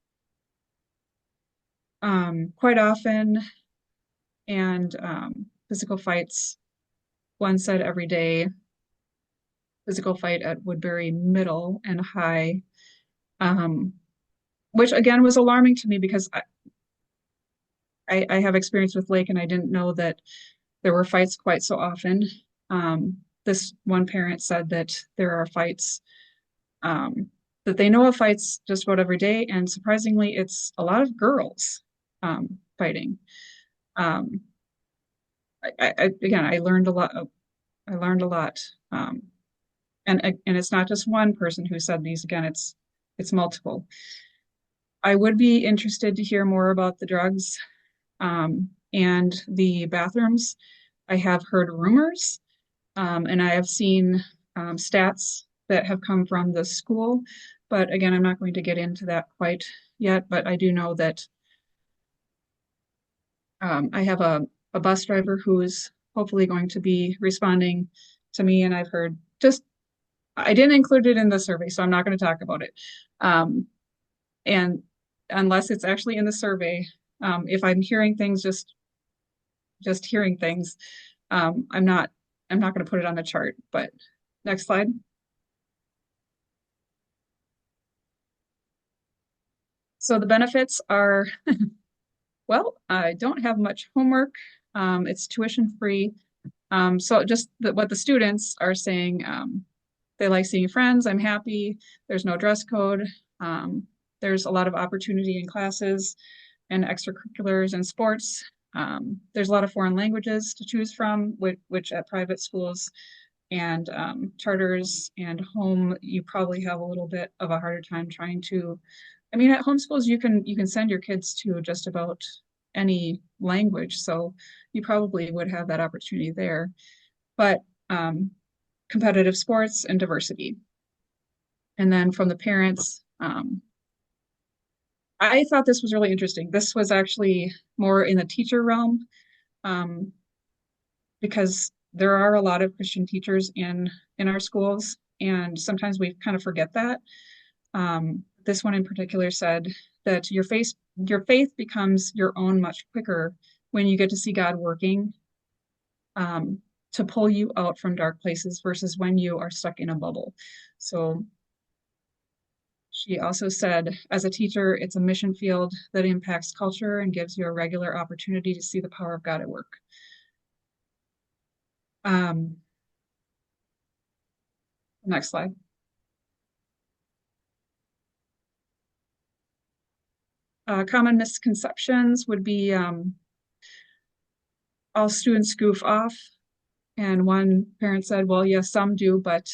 quite often, and physical fights. One said every day, physical fight at Woodbury Middle and High, which again was alarming to me because I have experience with Lake, and I didn't know that there were fights quite so often. This one parent said that there are fights, that they know of fights just about every day, and surprisingly, it's a lot of girls fighting. Again, I learned a lot. I learned a lot, and it's not just one person who said these. Again, it's multiple. I would be interested to hear more about the drugs and the bathrooms. I have heard rumors, and I have seen stats that have come from the school. But again, I'm not going to get into that quite yet. But I do know that I have a bus driver who is hopefully going to be responding to me. And I've heard I didn't include it in the survey, so I'm not going to talk about it. And unless it's actually in the survey, if I'm hearing things, just hearing things, I'm not going to put it on the chart. But next slide. So the benefits are, well, I don't have much homework. It's tuition free. So just what the students are saying, they like seeing friends. I'm happy. There's no dress code. There's a lot of opportunity in classes and extracurriculars and sports. There's a lot of foreign languages to choose from, which at private schools and charters and home, you probably have a little bit of a harder time trying to. I mean, at home schools, you can send your kids to just about any language, so you probably would have that opportunity there. But competitive sports and diversity. And then from the parents, I thought this was really interesting. This was actually more in the teacher realm, because there are a lot of Christian teachers in our schools, and sometimes we kind of forget that. This one in particular said that your faith becomes your own much quicker when you get to see God working to pull you out from dark places versus when you are stuck in a bubble. So she also said, as a teacher, it's a mission field that impacts culture and gives you a regular opportunity to see the power of God at work. Next slide. Common misconceptions would be all students goof off. And one parent said, well, yes, some do, but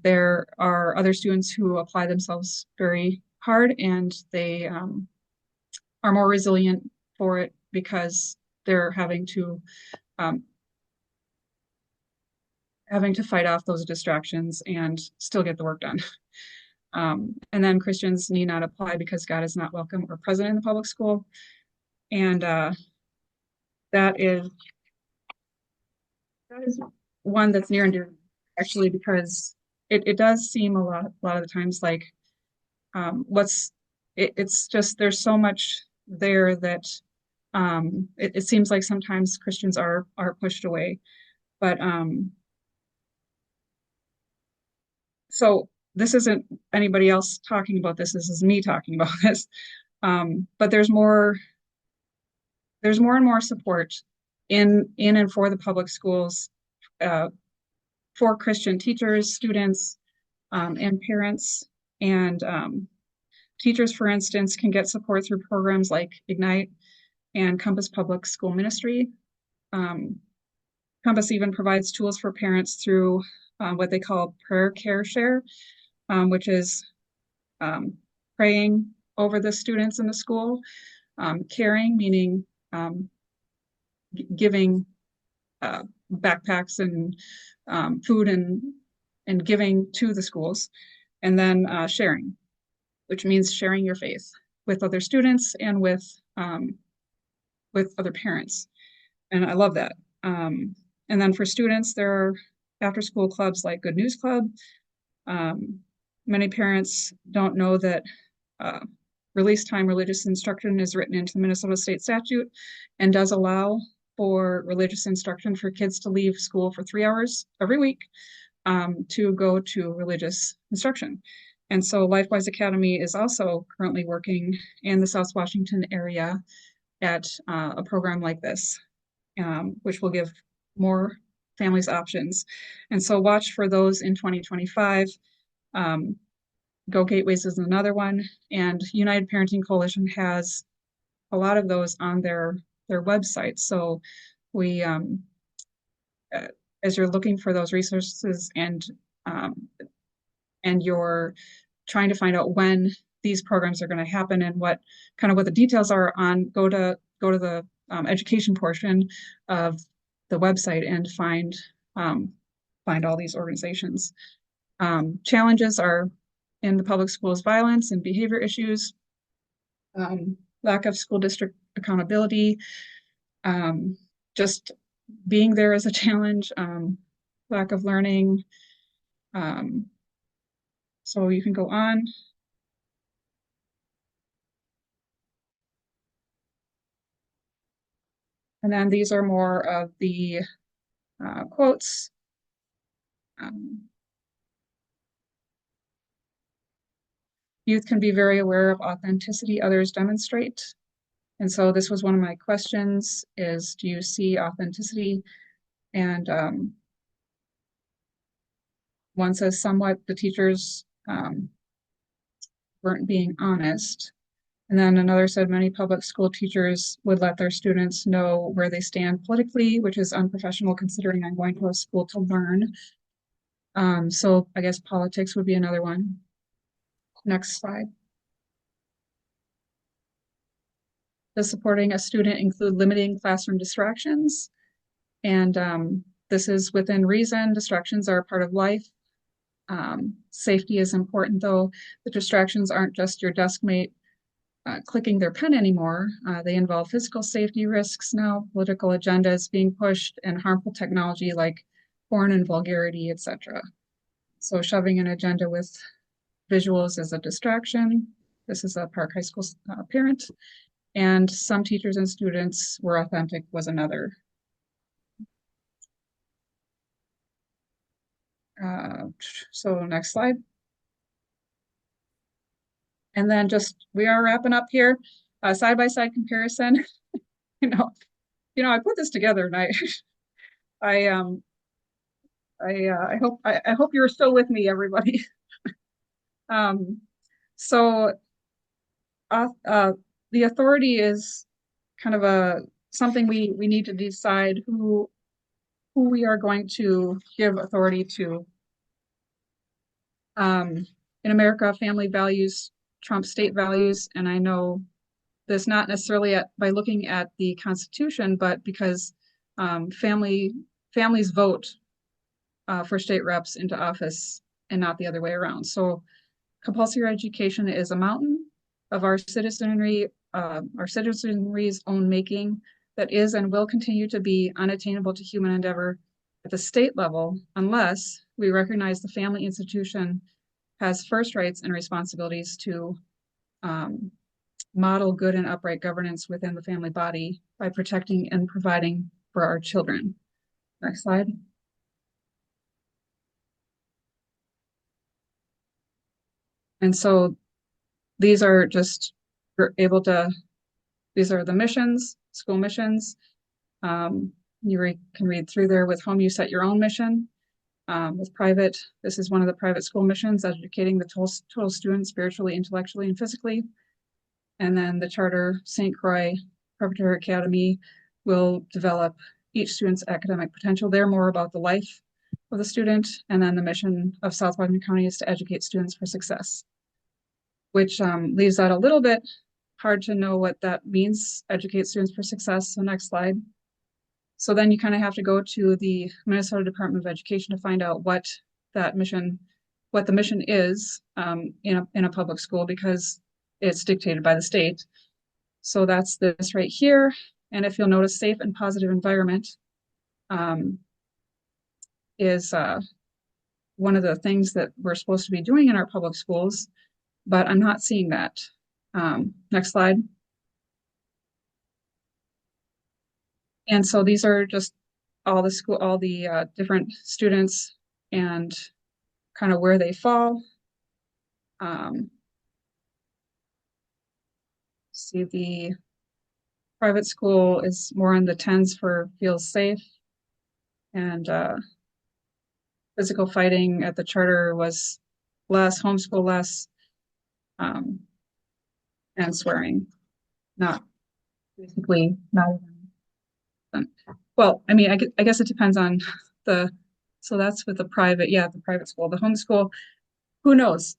there are other students who apply themselves very hard, and they are more resilient for it because they're um, having to fight off those distractions and still get the work done. And then Christians need not apply because God is not welcome or present in the public school. And that is that is one that's near and dear actually because it does seem a lot of the times like what's it's just there's so much there that it seems like sometimes Christians are pushed away. But so this isn't anybody else talking about this. This is me talking about this. But there's more and more support in and for the public schools uh, for Christian teachers, students, and parents. And teachers, for instance, can get support through programs like Ignite and Compass Public School Ministry. Um, Compass even provides tools for parents through what they call prayer care share, which is um, praying over the students in the school, caring, meaning giving backpacks and food and giving to the schools, and then sharing, which means sharing your faith with other students and with other parents. And I love that. And then for students, there are after school clubs like Good News Club. Um, Many parents don't know that uh, release time religious instruction is written into the Minnesota state statute and does allow for religious instruction for kids to leave school for 3 hours every week to go to religious instruction. And so LifeWise Academy is also currently working in the South Washington area at a program like this, which will give more families options. And so watch for those in 2025. Go Gateways is another one, and United Parenting Coalition has a lot of those on their website. So we, as you're looking for those resources and you're trying to find out when these programs are going to happen and what the details are on, go to the education portion of the website and find all these organizations. Challenges are in the public schools, violence and behavior issues, lack of school district accountability, just being there is a challenge, lack of learning. So you can go on. And then these are more of the quotes. Youth can be very aware of authenticity others demonstrate. And so this was one of my questions is, do you see authenticity? And one says somewhat the teachers weren't being honest. And then another said many public school teachers would let their students know where they stand politically, which is unprofessional considering I'm going to a school to learn. So I guess politics would be another one. Next slide. Does supporting a student include limiting classroom distractions? And this is within reason. Distractions are a part of life. Safety is important, though. The distractions aren't just your desk mate clicking their pen anymore. They involve physical safety risks now, political agendas being pushed, and harmful technology like porn and vulgarity, etc. So shoving an agenda with visuals is a distraction. This is a Park High School parent. And some teachers and students were authentic was another. So next slide. And then we are wrapping up here. Side-by-side comparison. you know, I put this together and I hope you're still with me, everybody. So the authority is kind of something we need to decide who we are going to give authority to. In America, family values trump state values, and I know this not necessarily by looking at the Constitution, but because families vote for state reps into office and not the other way around. So compulsory education is a mountain of our citizenry's own making that is and will continue to be unattainable to human endeavor at the state level unless we recognize the family institution has first rights and responsibilities to model good and upright governance within the family body by protecting and providing for our children. Next slide. And so these are just, you're able to, these are the missions, school missions. You can read through there. With home, you set your own mission. With private, this is one of the private school missions, educating the total student spiritually, intellectually, and physically. And then the charter, St. Croix Preparatory Academy, will develop each student's academic potential. They're more about the life of the student. And then the mission of South Washington County is to educate students for success, which leaves that a little bit hard to know what that means, educate students for success. So next slide. So then you kind of have to go to the Minnesota Department of Education to find out what the mission is in a public school, because it's dictated by the state. So that's this right here. And if you'll notice, safe and positive environment is one of the things that we're supposed to be doing in our public schools, but I'm not seeing that. Next slide. And so these are just all the different students and kind of where they fall. See, the private school is more in the 10s for feels safe, and physical fighting at the charter was less, homeschool less, and swearing, not basically not even. Well, I mean, I guess it depends on so that's with the private, the private school. The homeschool, who knows,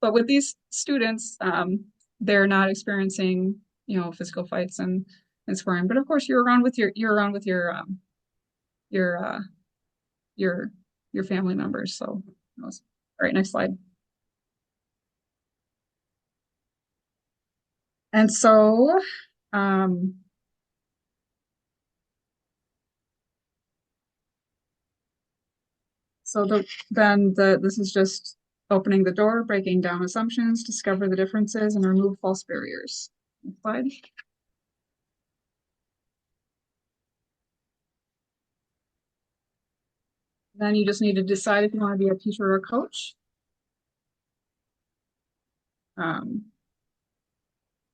but with these students, they're not experiencing, physical fights and swearing. But of course, you're around with your family members. So, all right, next slide. And so, this is just opening the door, breaking down assumptions, discover the differences, and remove false barriers. Next slide. Then you just need to decide if you want to be a teacher or a coach.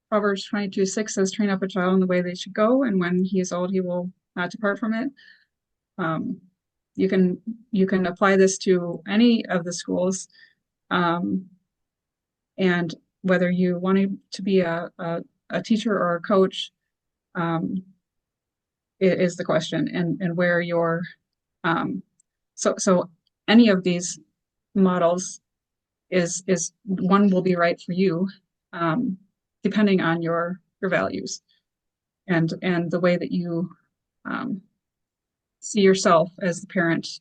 Proverbs 22:6 says, train up a child in the way they should go, and when he is old, he will not depart from it. You can apply this to any of the schools, and whether you want to be a teacher or a coach is the question, and where your so any of these models is one will be right for you, depending on your values and the way that you see yourself as the parent.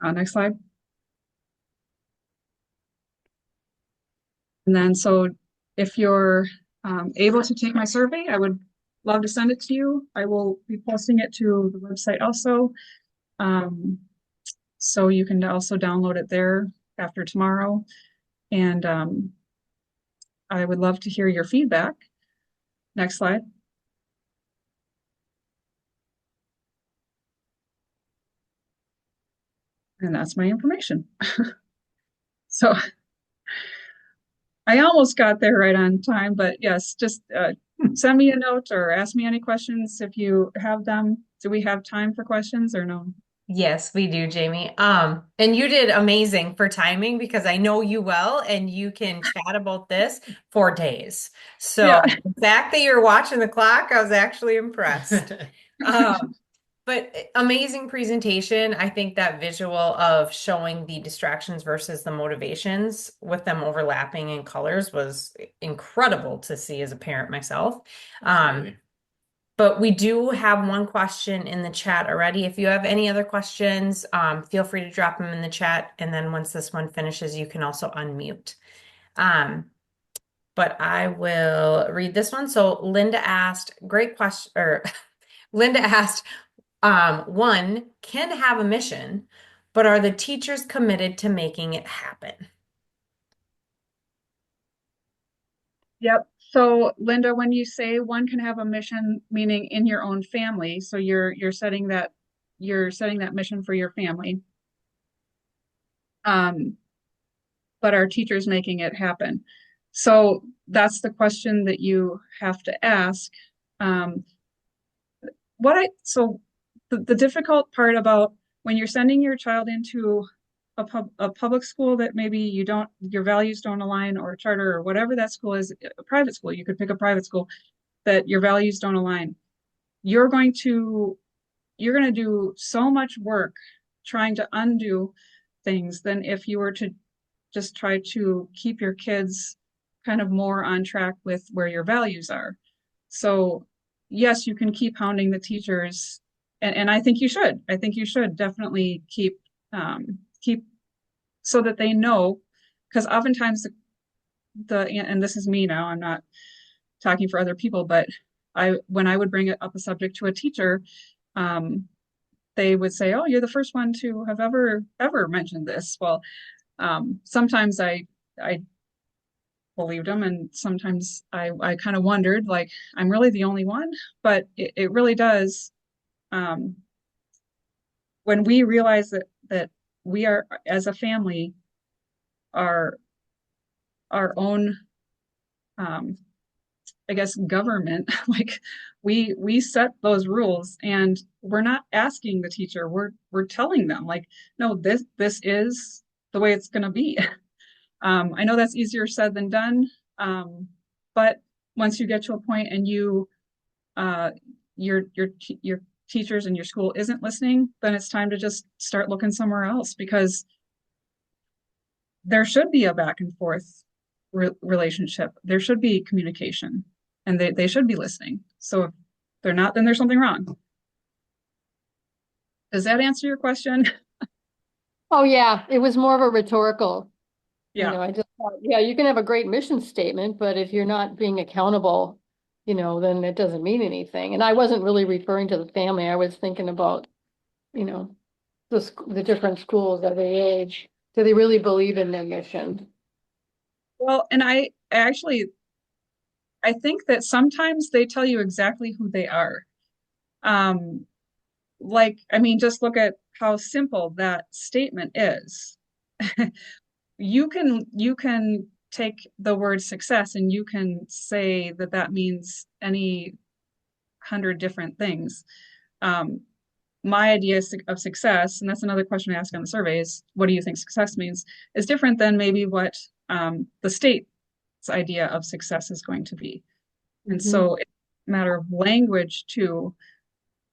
Next slide. And then, so if you're able to take my survey, I would love to send it to you. I will be posting it to the website also. So you can also download it there after tomorrow. And I would love to hear your feedback. Next slide. And that's my information. So I almost got there right on time, but yes, just send me a note or ask me any questions if you have them. Do we have time for questions or no? Yes, we do, Jamie. And you did amazing for timing, because I know you well and you can chat about this for days. So Yeah. the fact that you're watching the clock, I was actually impressed. Um, But amazing presentation. I think that visual of showing the distractions versus the motivations with them overlapping in colors was incredible to see as a parent myself. Absolutely. But we do have one question in the chat already. If you have any other questions, feel free to drop them in the chat. And then once this one finishes, you can also unmute. Um, but I will read this one. So Linda asked, great question, or Linda asked, one, can have a mission, but are the teachers committed to making it happen? Yep. So Linda, when you say one can have a mission, meaning in your own family, so you're setting that mission for your family. Um, but are teachers making it happen? So that's the question that you have to ask. Um, so the difficult part about when you're sending your child into a public school that maybe your values don't align, or a charter, or whatever that school is, a private school, you could pick a private school that your values don't align. You're going to do so much work trying to undo things than if you were to just try to keep your kids kind of more on track with where your values are. So yes, you can keep hounding the teachers, and I think you should. I think you should definitely keep so that they know, because oftentimes and this is me now, I'm not talking for other people, but when I would bring up a subject to a teacher, um, they would say, "Oh, you're the first one to have ever mentioned this." Well, sometimes I believed them, and sometimes I kind of wondered, like, I'm really the only one, but it really does. Um, when we realize that we are, as a family, our own, um, I guess, government, like we set those rules, and we're not asking the teacher, we're telling them, like, no, this is the way it's going to be. I know that's easier said than done, but once you get to a point and uh, your teachers and your school isn't listening, then it's time to just start looking somewhere else, because there should be a back and forth relationship. There should be communication, and they should be listening. So if they're not, then there's something wrong. Does that answer your question? Oh, yeah, it was more of a rhetorical, Yeah. I just thought, yeah, you can have a great mission statement, but if you're not being accountable, then it doesn't mean anything. And I wasn't really referring to the family. I was thinking about, you know, the different schools at their age. Do they really believe in their mission? Well, and I think that sometimes they tell you exactly who they are. Um, like, I mean, just look at how simple that statement is. You can take the word success, and you can say that that means any 100 different things. Um, my idea of success, and that's another question I ask on the surveys, what do you think success means, is different than maybe what the state's idea of success is going to be. And Mhm. so it's a matter of language too.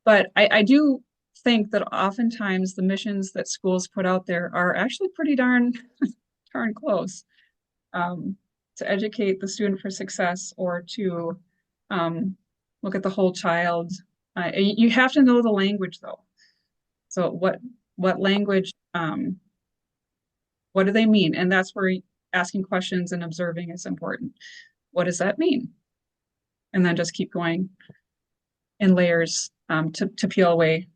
But I do think that oftentimes the missions that schools put out there are actually pretty darn close, um, to educate the student for success, or to um, look at the whole child. You have to know the language, though. So what language? What do they mean? And that's where asking questions and observing is important. What does that mean? And then just keep going in layers, to peel away.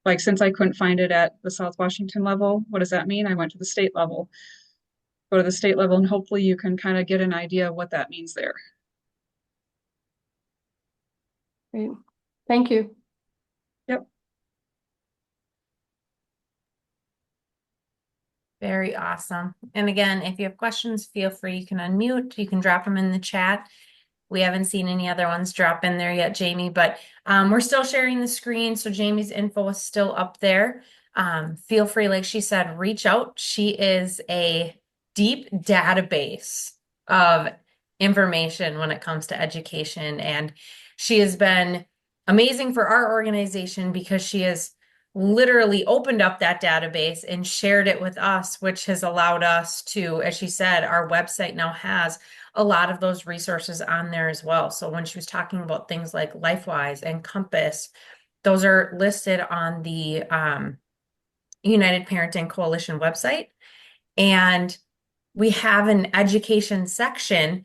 Like since I couldn't find it at the South Washington level, what does that mean? I went to the state level. Go to the state level, and hopefully you can kind of get an idea of what that means there. Great. Thank you. Yep. Very awesome. And again, if you have questions, feel free. You can unmute. You can drop them in the chat. We haven't seen any other ones drop in there yet, Jamie, but we're still sharing the screen. So Jamie's info is still up there. Feel free, like she said, reach out. She is a deep database of information when it comes to education. And she has been amazing for our organization because she has literally opened up that database and shared it with us, which has allowed us to, as she said, our website now has a lot of those resources on there as well. So when she was talking about things like LifeWise and Compass, those are listed on the United Parenting Coalition website. And we have an education section,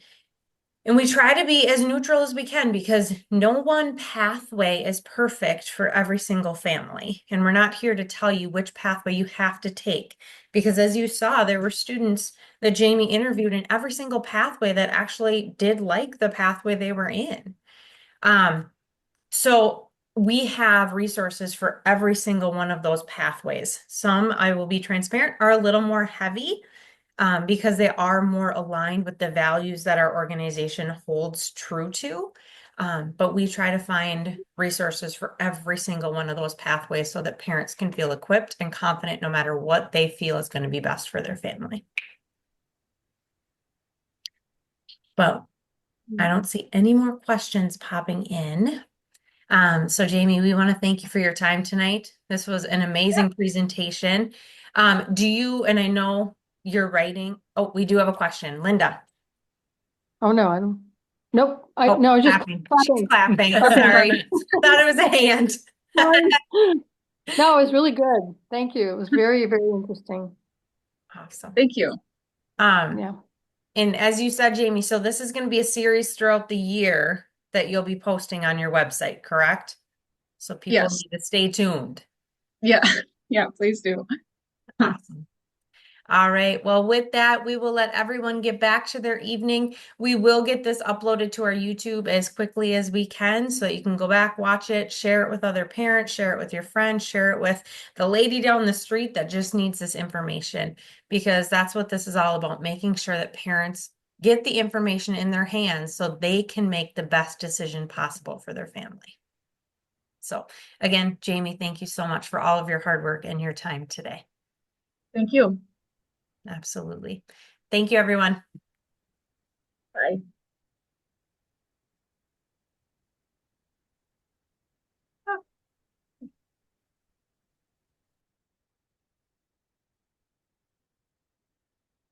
and we try to be as neutral as we can because no one pathway is perfect for every single family. And we're not here to tell you which pathway you have to take. Because as you saw, there were students that Jamie interviewed in every single pathway that actually did like the pathway they were in. So we have resources for every single one of those pathways. Some, I will be transparent, are a little more heavy because they are more aligned with the values that our organization holds true to. But we try to find resources for every single one of those pathways so that parents can feel equipped and confident no matter what they feel is going to be best for their family. But I don't see any more questions popping in. So Jamie, we want to thank you for your time tonight. This was an amazing presentation. Do you, and I know you're writing. Oh, we do have a question. Linda. Oh, no, I don't. Nope. Oh, No, I was just clapping. She's clapping. clapping. Okay. Sorry. Thought it was a hand. Sorry. No, it was really good. Thank you. It was very, very interesting. Awesome. Thank you. Yeah. And as you said, Jamie, so this is going to be a series throughout the year that you'll be posting on your website, correct? So people Yes. need to stay tuned. Yeah. Yeah, please do. Awesome. All right. Well, with that, we will let everyone get back to their evening. We will get this uploaded to our YouTube as quickly as we can so that you can go back, watch it, share it with other parents, share it with your friends, share it with the lady down the street that just needs this information, because that's what this is all about, making sure that parents get the information in their hands so they can make the best decision possible for their family. So again, Jamie, thank you so much for all of your hard work and your time today. Thank you. Absolutely. Thank you, everyone. Bye.